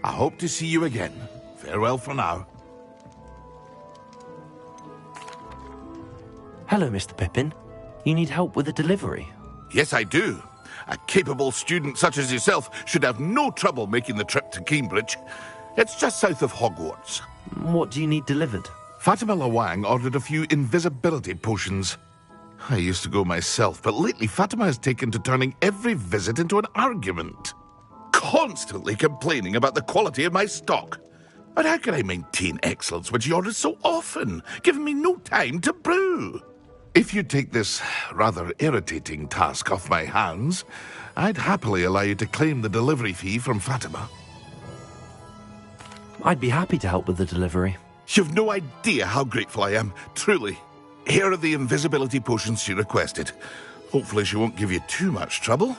I hope to see you again. Farewell for now. Hello, Mr. Pippin. You need help with a delivery? Yes, I do. A capable student such as yourself should have no trouble making the trip to Cambridge. It's just south of Hogwarts. What do you need delivered? Fatima Lawang ordered a few invisibility potions. I used to go myself, but lately Fatima has taken to turning every visit into an argument. Constantly complaining about the quality of my stock. But how can I maintain excellence when she orders so often, giving me no time to brew? If you take this rather irritating task off my hands, I'd happily allow you to claim the delivery fee from Fatima. I'd be happy to help with the delivery. You've no idea how grateful I am, truly. Here are the invisibility potions she requested. Hopefully she won't give you too much trouble.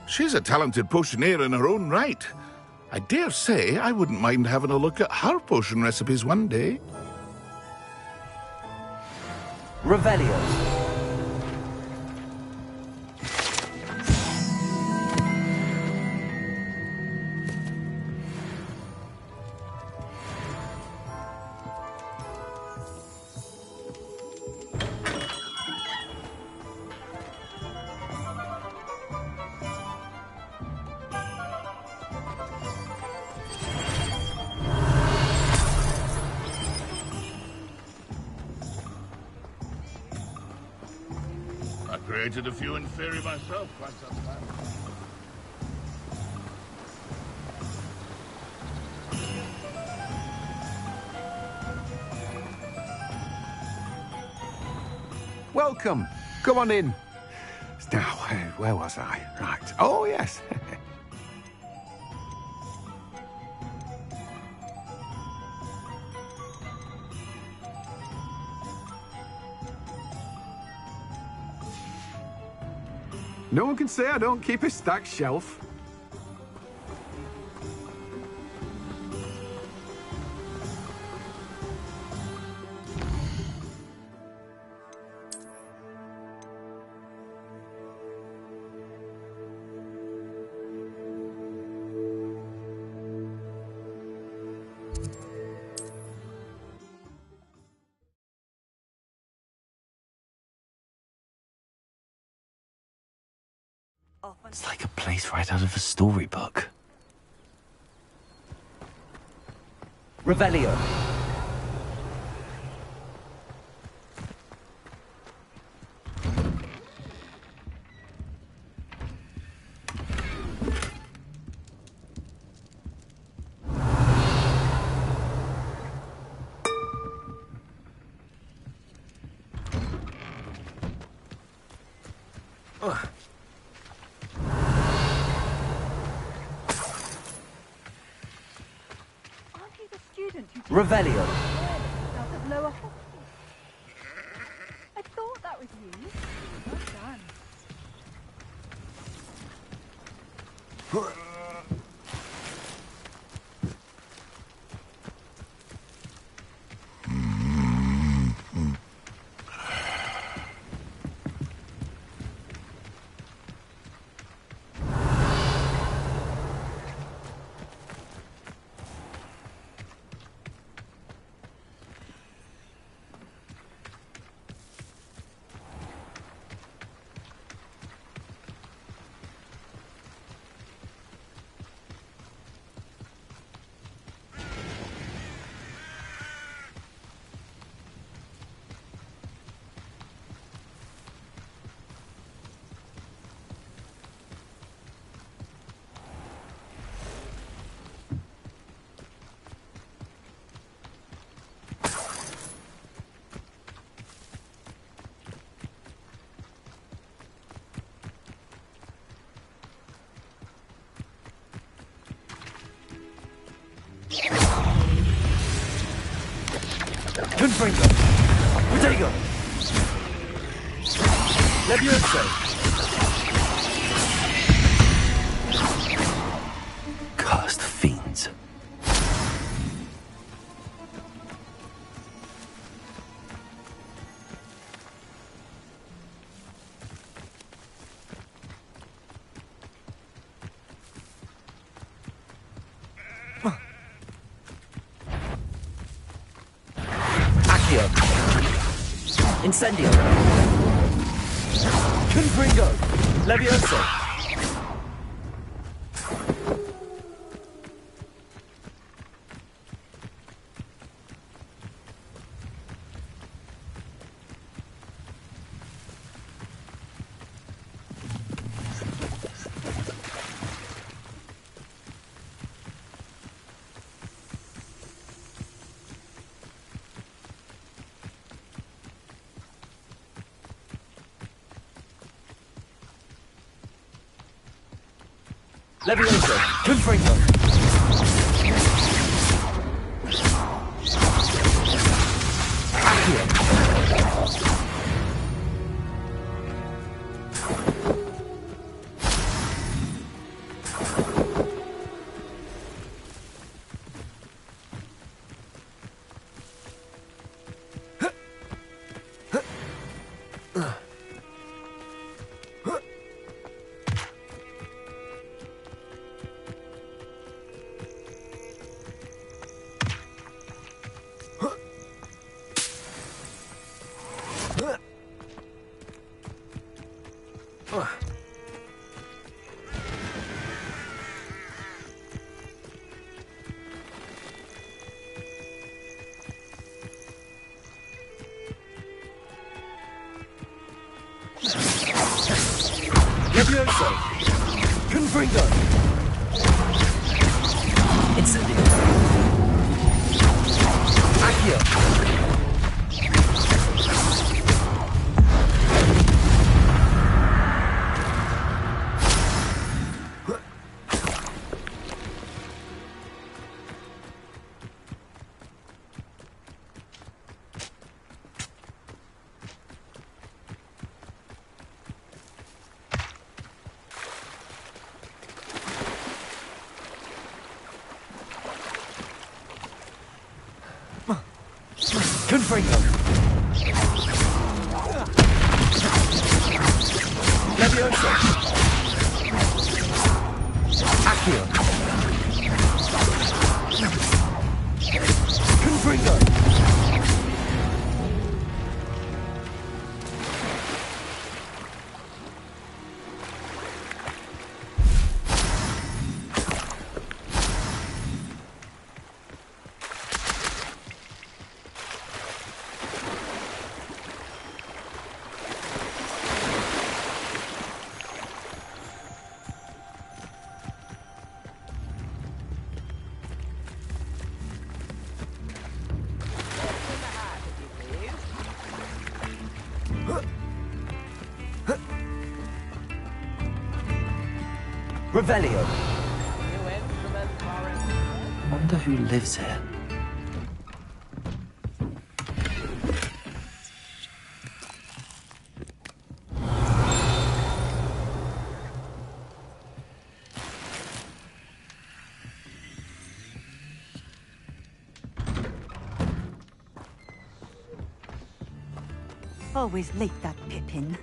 She's a talented potioneer in her own right. I dare say I wouldn't mind having a look at her potion recipes one day. Revelio. I created a few in theory myself quite some time. Welcome. Come on in. Now, where was I? Right. Oh, yes. No one can say I don't keep a stacked shelf. It's like a place right out of a storybook. Revelio. Revelio. Out of lower hospital. I thought that was you. Well done. Confringo! Protego! Levioso! Cursed fiends. Accio. Incendio. Confringo. Levioso. Levioso. Confringo. Accio. Levioso. Confringo. Incendio. Accio. Confringo. Levioso. Accio. Confringo. Revelio. Wonder who lives here. Always late, that Pippin.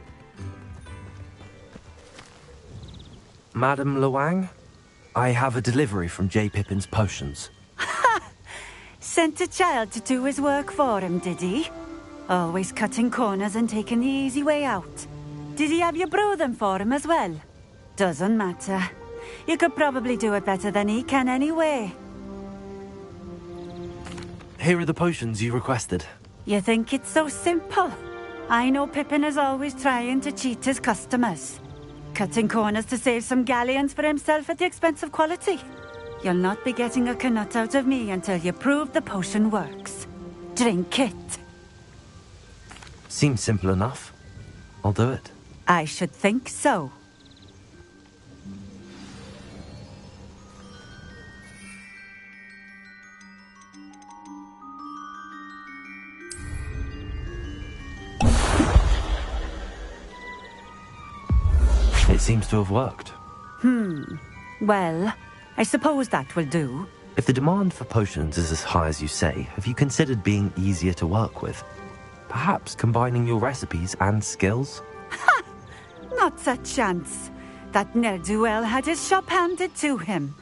Madam Luang, I have a delivery from J. Pippin's potions. Sent a child to do his work for him, did he? Always cutting corners and taking the easy way out. Did he have you brew them for him as well? Doesn't matter. You could probably do it better than he can anyway. Here are the potions you requested. You think it's so simple? I know Pippin is always trying to cheat his customers. Cutting corners to save some galleons for himself at the expense of quality. You'll not be getting a canut out of me until you prove the potion works. Drink it. Seems simple enough. I'll do it. I should think so. It seems to have worked. Well, I suppose that will do. If the demand for potions is as high as you say, have you considered being easier to work with? Perhaps combining your recipes and skills? Not a chance. That ne'er-do-well had his shop handed to him.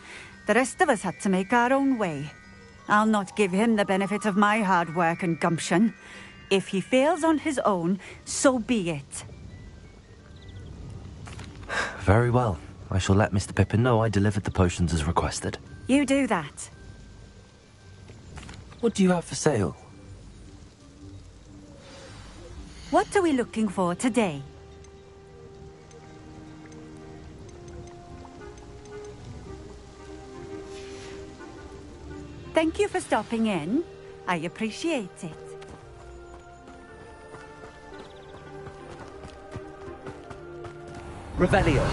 The rest of us had to make our own way. I'll not give him the benefit of my hard work and gumption. If he fails on his own, so be it. Very well. I shall let Mr. Pippin know I delivered the potions as requested. You do that. What do you have for sale? What are we looking for today? Thank you for stopping in. I appreciate it. Revelio.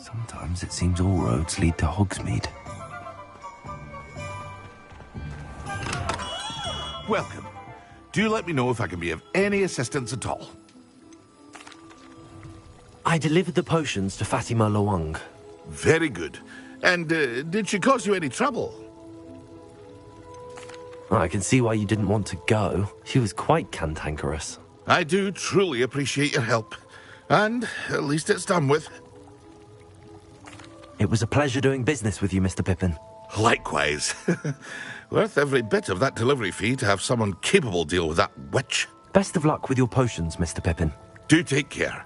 Sometimes it seems all roads lead to Hogsmeade. Welcome. Do let me know if I can be of any assistance at all. I delivered the potions to Fatima Loang. Very good. And did she cause you any trouble? I can see why you didn't want to go. She was quite cantankerous. I do truly appreciate your help. And at least it's done with. It was a pleasure doing business with you, Mr. Pippin. Likewise. Worth every bit of that delivery fee to have someone capable deal with that witch. Best of luck with your potions, Mr. Pippin. Do take care.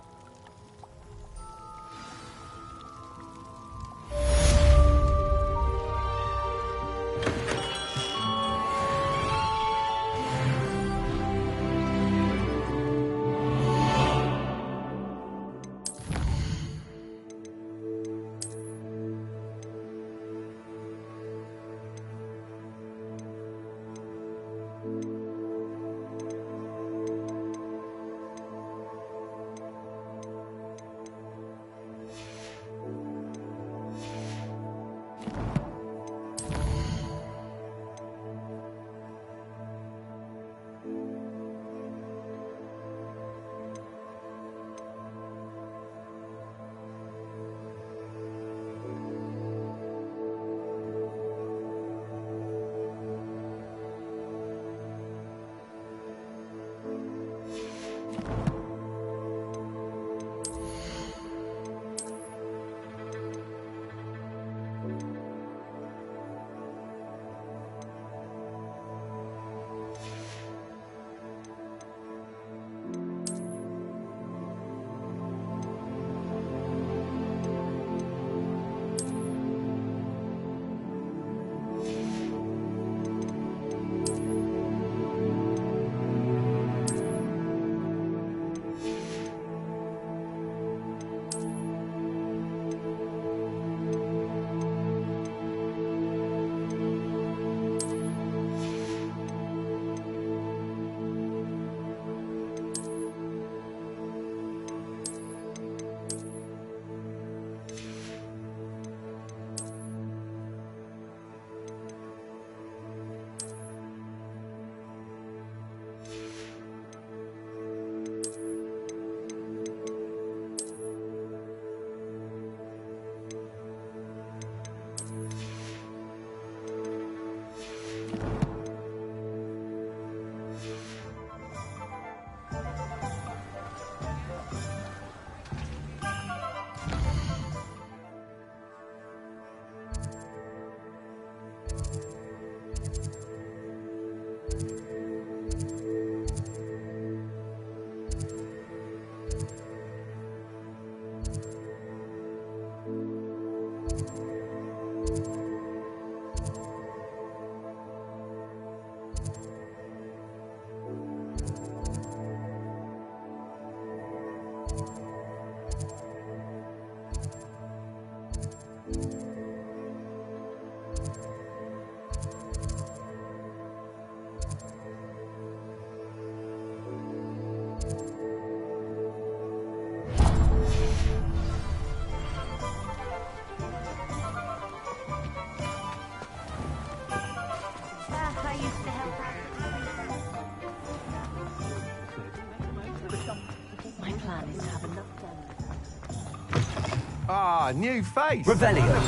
a new face. Revelio.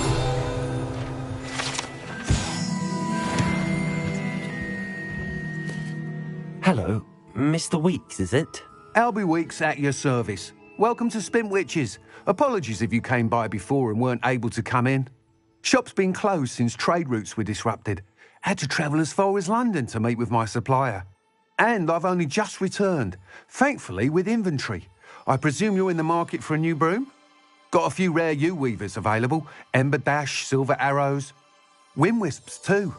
Hello, Mr. Weeks, is it? Albie Weeks at your service. Welcome to Spint Witches. Apologies if you came by before and weren't able to come in. Shop's been closed since trade routes were disrupted. Had to travel as far as London to meet with my supplier. And I've only just returned, thankfully with inventory. I presume you're in the market for a new broom? Got a few rare yew-weavers available. Ember Dash, Silver Arrows. Wind Wisps too.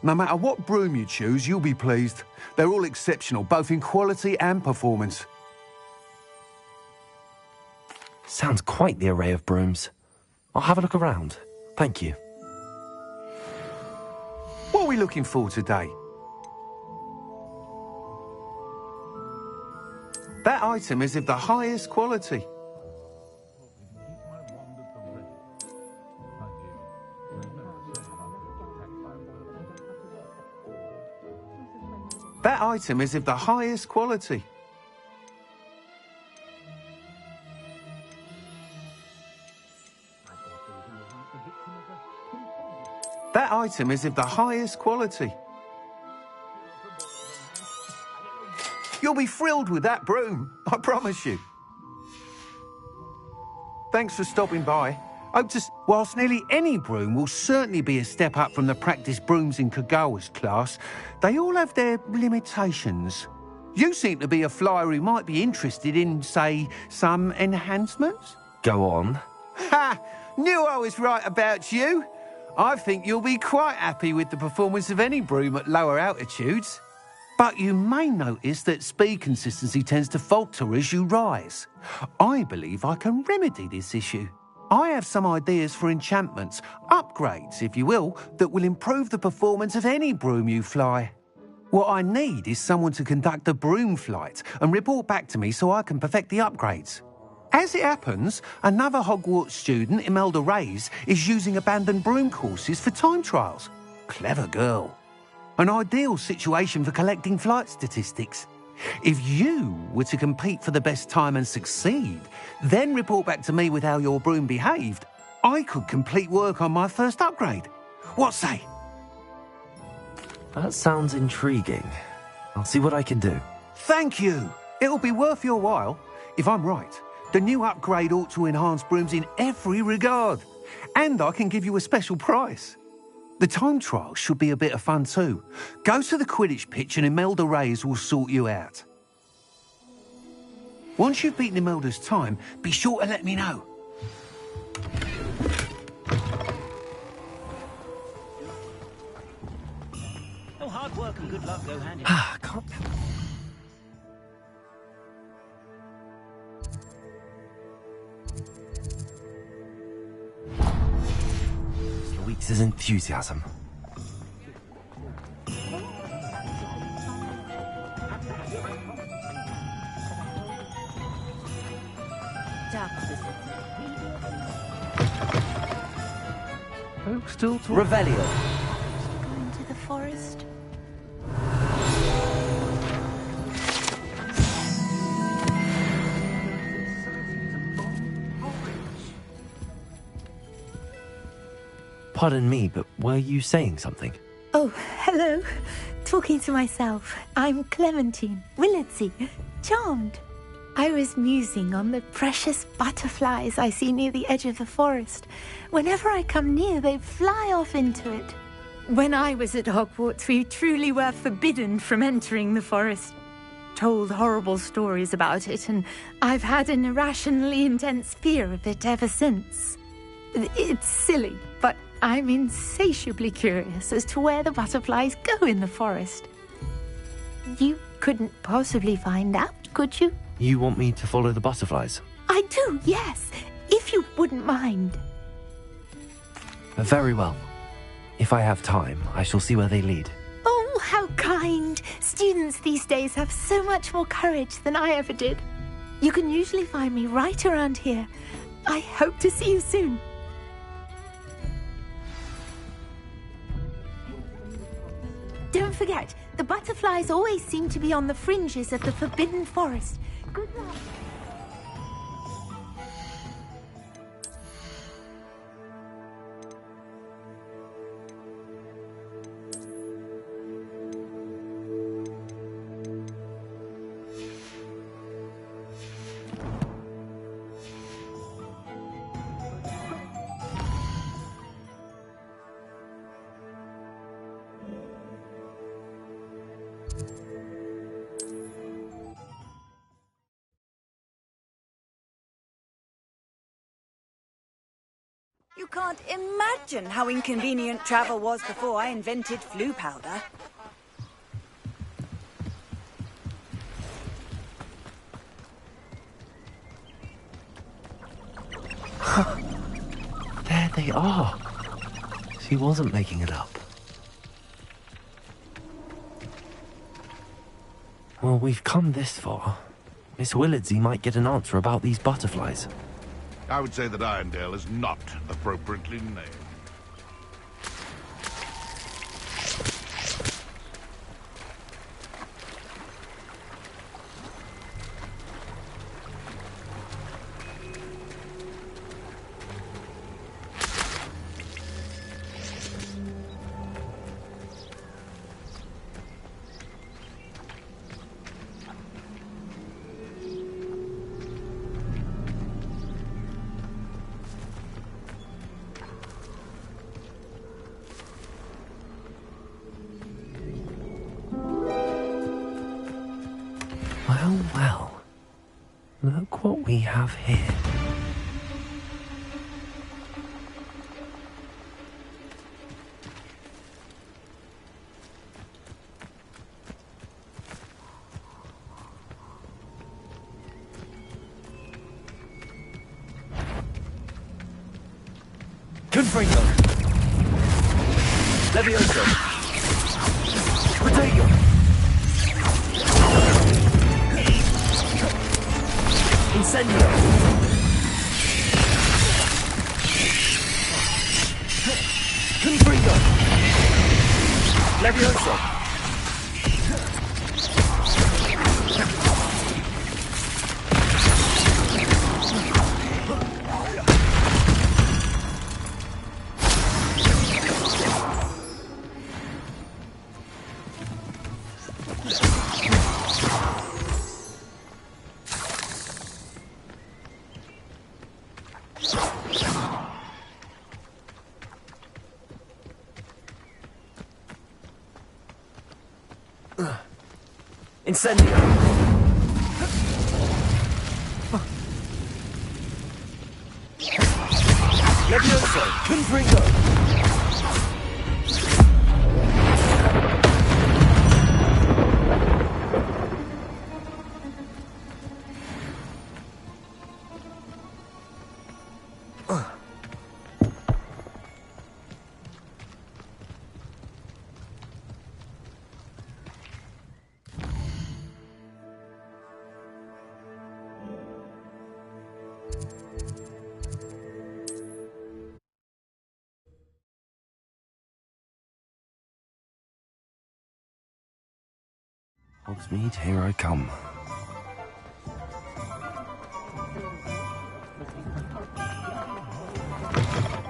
No matter what broom you choose, you'll be pleased. They're all exceptional, both in quality and performance. Sounds quite the array of brooms. I'll have a look around. Thank you. What are we looking for today? That item is of the highest quality. That item is of the highest quality. That item is of the highest quality. You'll be thrilled with that broom, I promise you. Thanks for stopping by. Whilst nearly any broom will certainly be a step up from the practice brooms in Kagawa's class, they all have their limitations. You seem to be a flyer who might be interested in, say, some enhancements? Go on. Ha! Knew I was right about you. I think you'll be quite happy with the performance of any broom at lower altitudes. But you may notice that speed consistency tends to falter as you rise. I believe I can remedy this issue. I have some ideas for enchantments, upgrades, if you will, that will improve the performance of any broom you fly. What I need is someone to conduct a broom flight and report back to me so I can perfect the upgrades. As it happens, another Hogwarts student, Imelda Reyes, is using abandoned broom courses for time trials. Clever girl. An ideal situation for collecting flight statistics. If you were to compete for the best time and succeed, then report back to me with how your broom behaved, I could complete work on my first upgrade. What say? That sounds intriguing. I'll see what I can do. Thank you. It'll be worth your while. If I'm right, the new upgrade ought to enhance brooms in every regard. And I can give you a special price. The time trial should be a bit of fun too. Go to the Quidditch pitch and Imelda Reyes will sort you out. Once you've beaten Imelda's time, be sure to let me know. Oh, hard work and good luck go hand in hand. Ah, can't... Weeks' enthusiasm. Folks still talking? Revelio. Going to the forest. Pardon me, but were you saying something? Oh, hello. Talking to myself. I'm Clementine Willardsey. Charmed. I was musing on the precious butterflies I see near the edge of the forest. Whenever I come near, they fly off into it. When I was at Hogwarts, we truly were forbidden from entering the forest. Told horrible stories about it, and I've had an irrationally intense fear of it ever since. It's silly, but I'm insatiably curious as to where the butterflies go in the forest. You couldn't possibly find out, could you? You want me to follow the butterflies? I do, yes, if you wouldn't mind. Very well. If I have time, I shall see where they lead. Oh, how kind. Students these days have so much more courage than I ever did. You can usually find me right around here. I hope to see you soon. Don't forget, the butterflies always seem to be on the fringes of the Forbidden Forest. Good luck. You can't imagine how inconvenient travel was before I invented flu powder. There they are. She wasn't making it up. Well, we've come this far. Miss Willardsey might get an answer about these butterflies. I would say that Irondale is not appropriately named. Well, well. Look what we have here. Confringo! Levioso! Protego! Incendio! Confringo! Levioso! Incendio! Levioso! Confringo! Hogsmeade, here I come.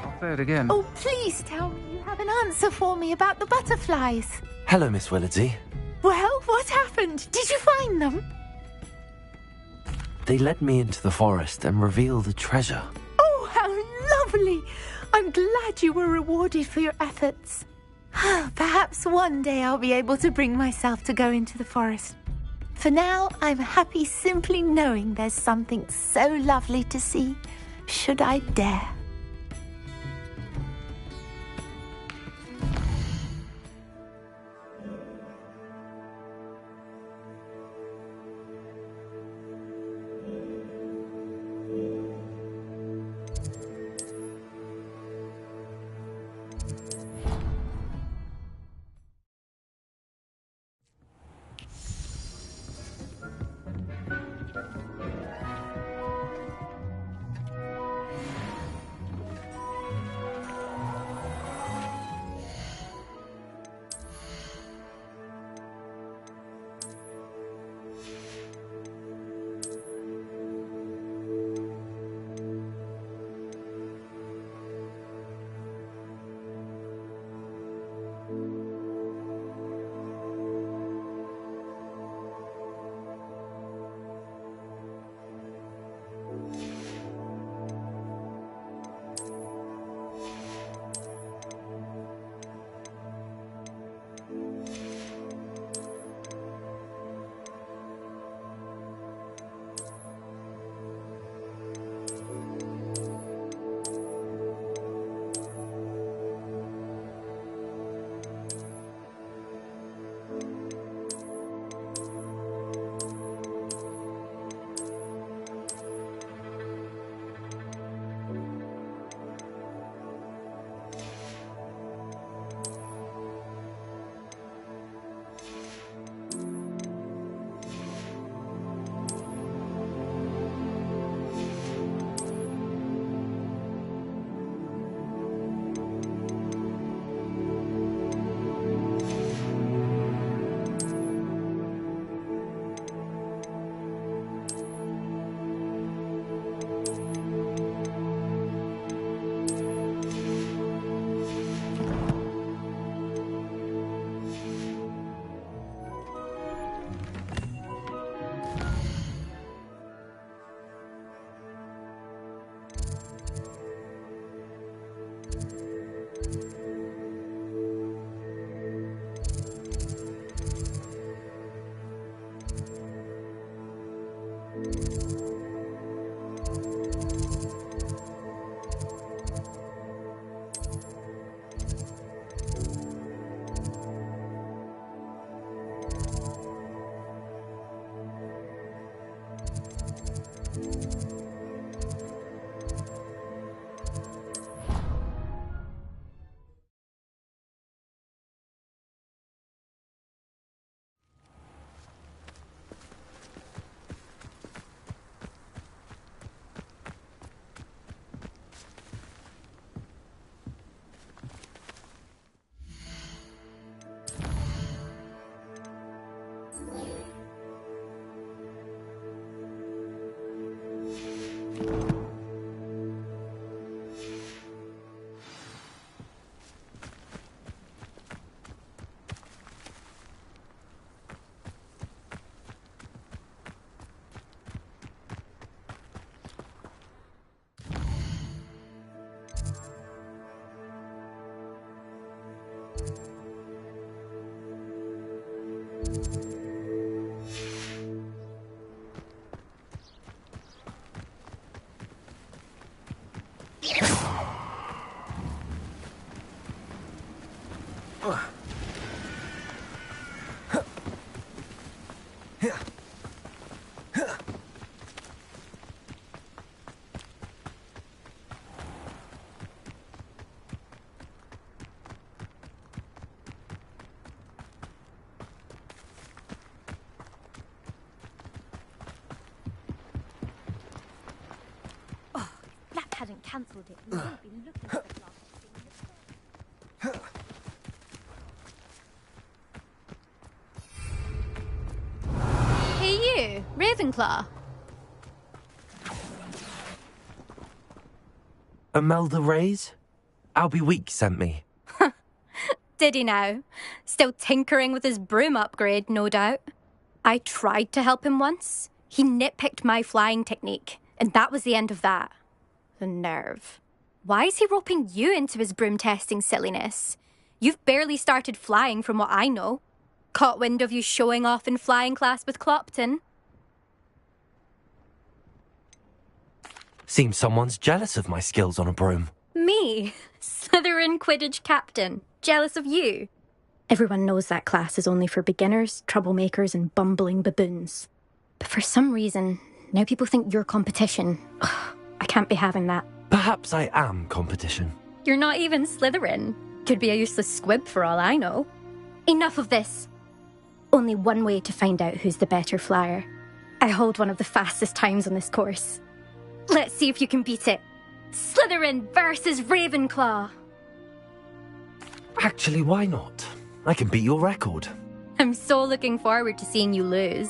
I'll say it again. Oh, please tell me you have an answer for me about the butterflies. Hello, Miss Willardsey. Well, what happened? Did you find them? They led me into the forest and revealed a treasure. Oh, how lovely! I'm glad you were rewarded for your efforts. Perhaps one day I'll be able to bring myself to go into the forest. For now, I'm happy simply knowing there's something so lovely to see, should I dare. Flap hadn't cancelled it. We wouldn't be looking at the glass. Hey you, Ravenclaw. Imelda Reyes? Albie Weeks sent me. Did he now? Still tinkering with his broom upgrade, no doubt. I tried to help him once. He nitpicked my flying technique, and that was the end of that. The nerve. Why is he roping you into his broom testing silliness? You've barely started flying from what I know. Caught wind of you showing off in flying class with Clopton. Seems someone's jealous of my skills on a broom. Me? Slytherin Quidditch captain. Jealous of you? Everyone knows that class is only for beginners, troublemakers, and bumbling baboons. But for some reason, now people think you're competition. Ugh, I can't be having that. Perhaps I am competition. You're not even Slytherin. Could be a useless squib for all I know. Enough of this. Only one way to find out who's the better flyer. I hold one of the fastest times on this course. Let's see if you can beat it. Slytherin versus Ravenclaw. Actually, why not? I can beat your record. I'm so looking forward to seeing you lose.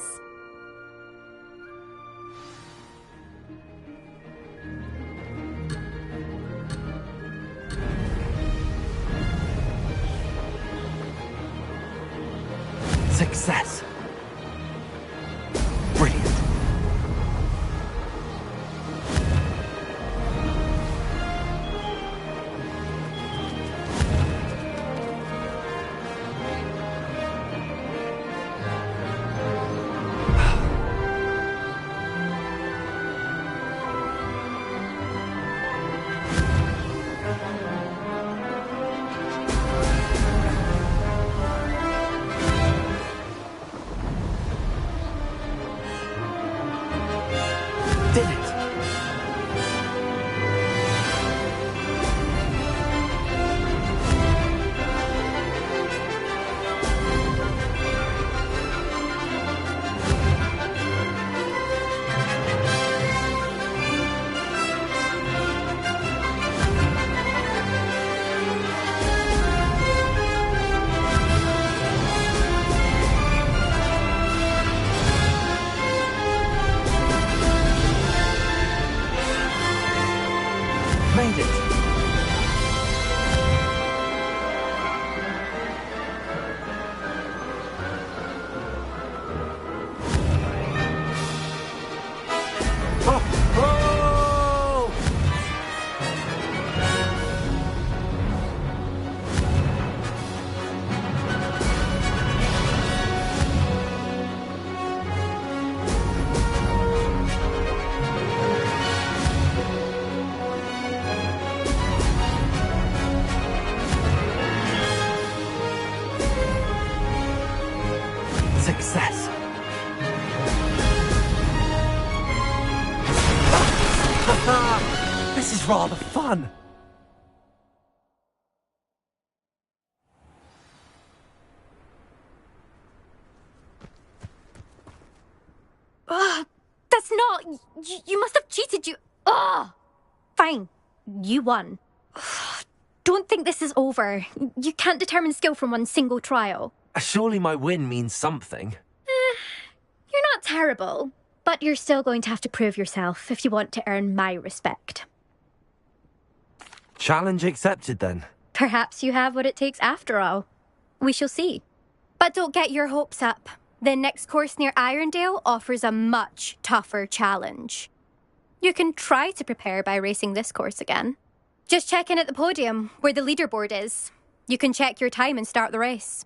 Success. Brilliant. Made it. Success. This is rather fun. That's not... You must have cheated, you... Ugh! Fine. You won. Don't think this is over. You can't determine skill from one single trial. Surely my win means something. You're not terrible, but you're still going to have to prove yourself if you want to earn my respect. Challenge accepted, then. Perhaps you have what it takes after all. We shall see. But don't get your hopes up. The next course near Irondale offers a much tougher challenge. You can try to prepare by racing this course again. Just check in at the podium, where the leaderboard is. You can check your time and start the race.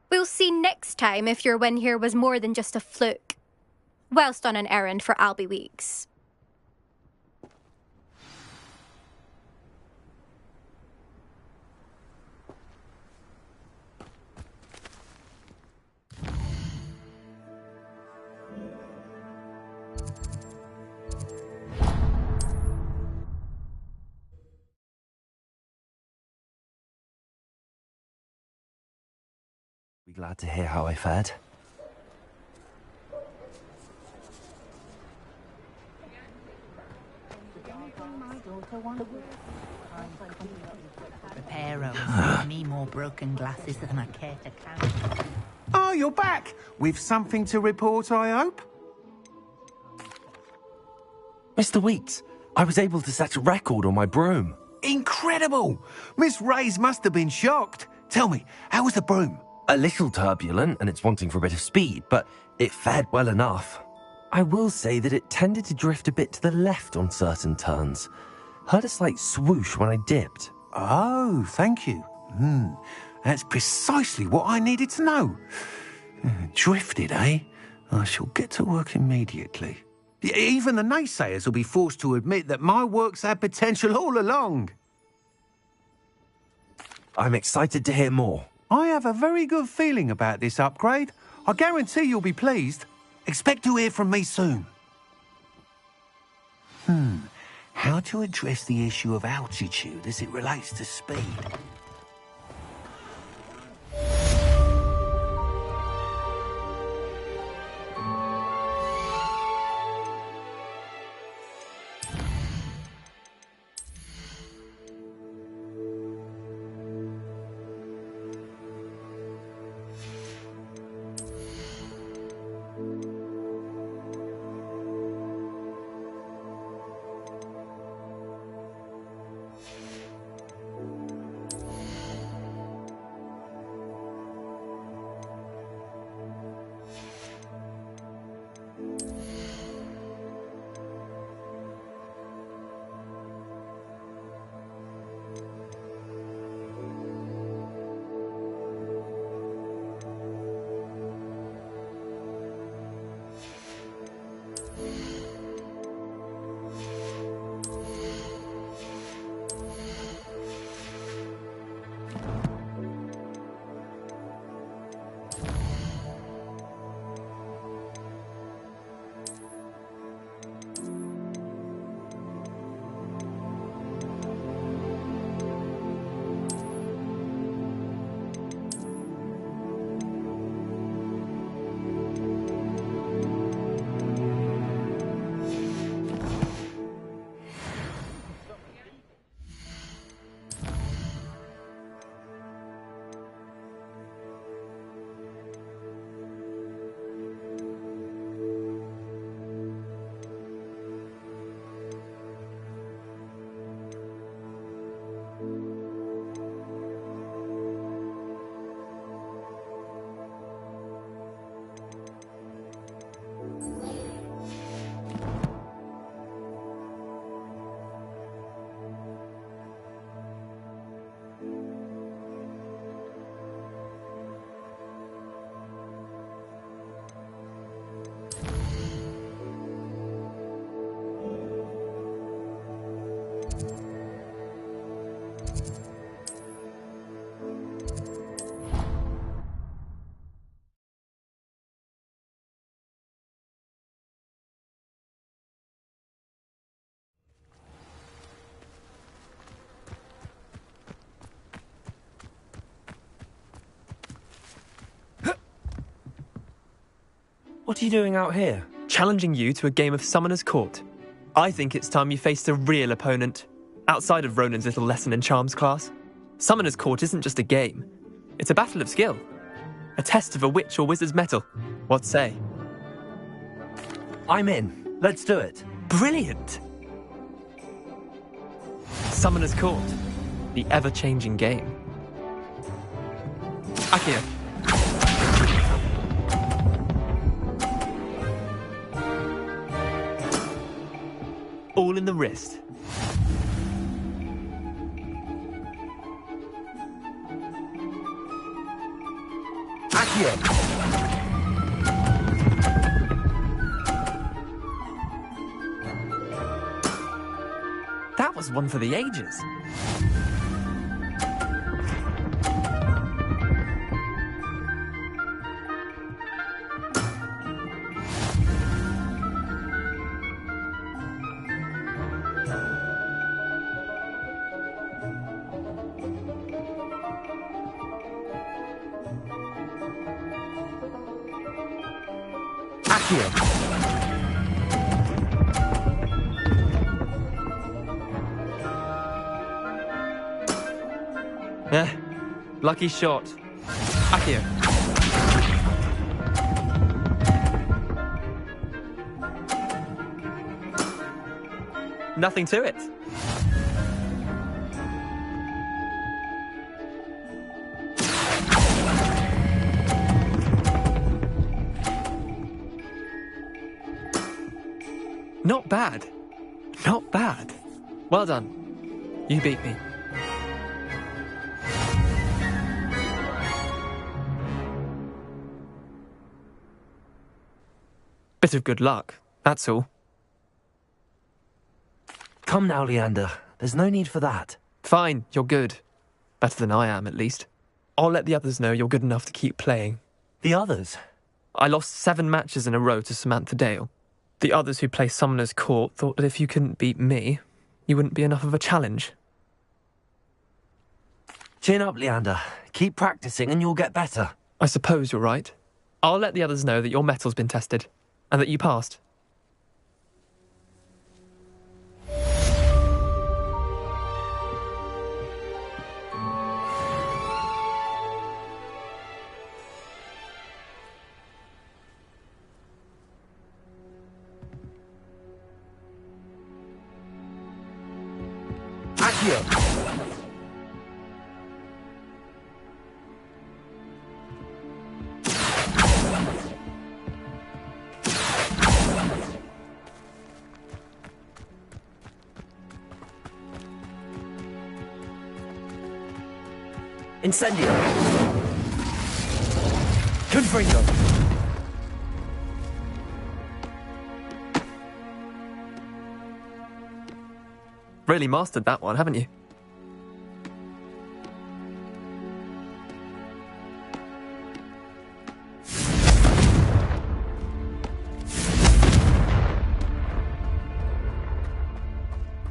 We'll see next time if your win here was more than just a fluke. Whilst on an errand for Albie Weeks. glad to hear how I fared. Reparo, me more broken glasses than I care to count. Oh, you're back! With something to report, I hope? Mr. Weeks, I was able to set a record on my broom. Incredible! Miss Reyes must have been shocked. Tell me, how was the broom? A little turbulent, and it's wanting for a bit of speed, but it fared well enough. I will say that it tended to drift a bit to the left on certain turns. Heard a slight swoosh when I dipped. Oh, thank you. That's precisely what I needed to know. Drifted, eh? I shall get to work immediately. Even the naysayers will be forced to admit that my work's had potential all along. I'm excited to hear more. I have a very good feeling about this upgrade. I guarantee you'll be pleased. Expect to hear from me soon. How to address the issue of altitude as it relates to speed? What are you doing out here? Challenging you to a game of Summoner's Court. I think it's time you faced a real opponent, outside of Ronan's little lesson in charms class. Summoner's Court isn't just a game. It's a battle of skill. A test of a witch or wizard's mettle. What say? I'm in. Let's do it. Brilliant! Summoner's Court. The ever-changing game. Akio. All in the wrist. Akio. That was one for the ages. Accio. Lucky shot. Accio. Nothing to it. Not bad. Not bad. Well done. You beat me. Bit of good luck, that's all. Come now, Leander. There's no need for that. Fine, you're good. Better than I am, at least. I'll let the others know you're good enough to keep playing. The others? I lost 7 matches in a row to Samantha Dale. The others who play Summoner's Court thought that if you couldn't beat me, you wouldn't be enough of a challenge. Chin up, Leander. Keep practicing and you'll get better. I suppose you're right. I'll let the others know that your metal's been tested, and that you passed. Accio. Incendio. Confringo. Really mastered that one, haven't you?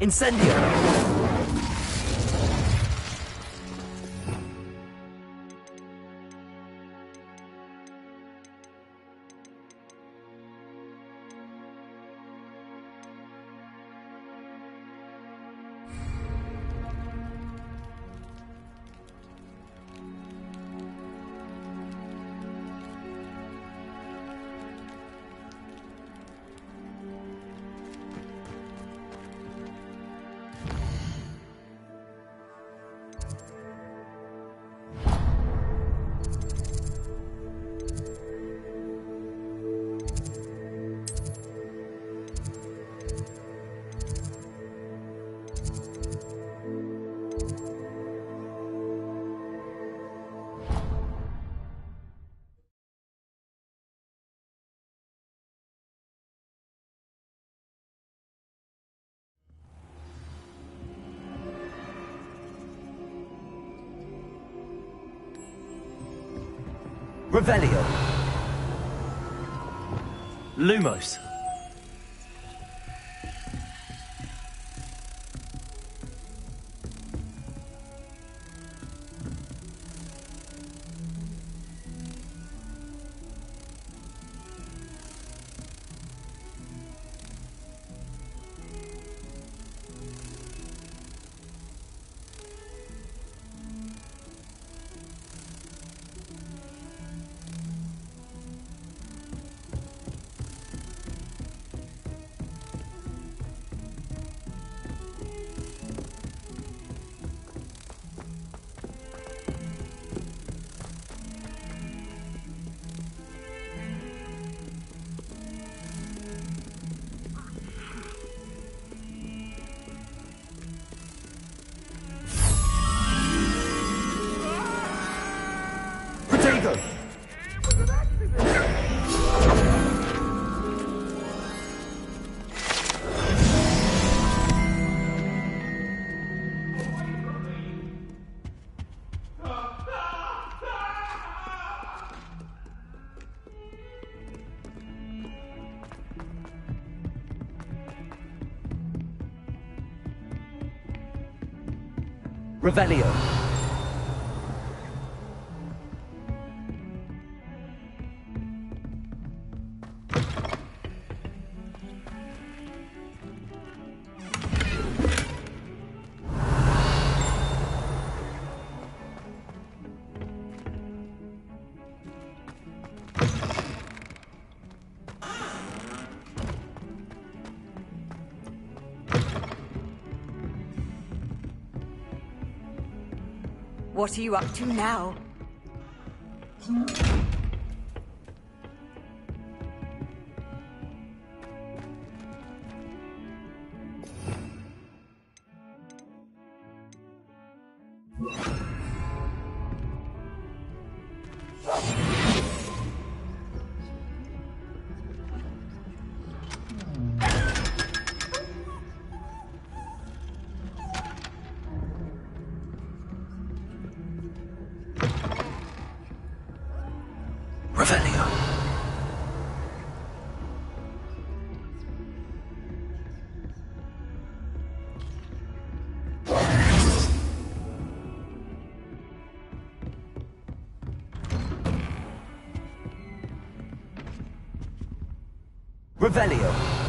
Incendio. Revelio. Lumos. Protego. Revelio. What are you up to now? Revelio.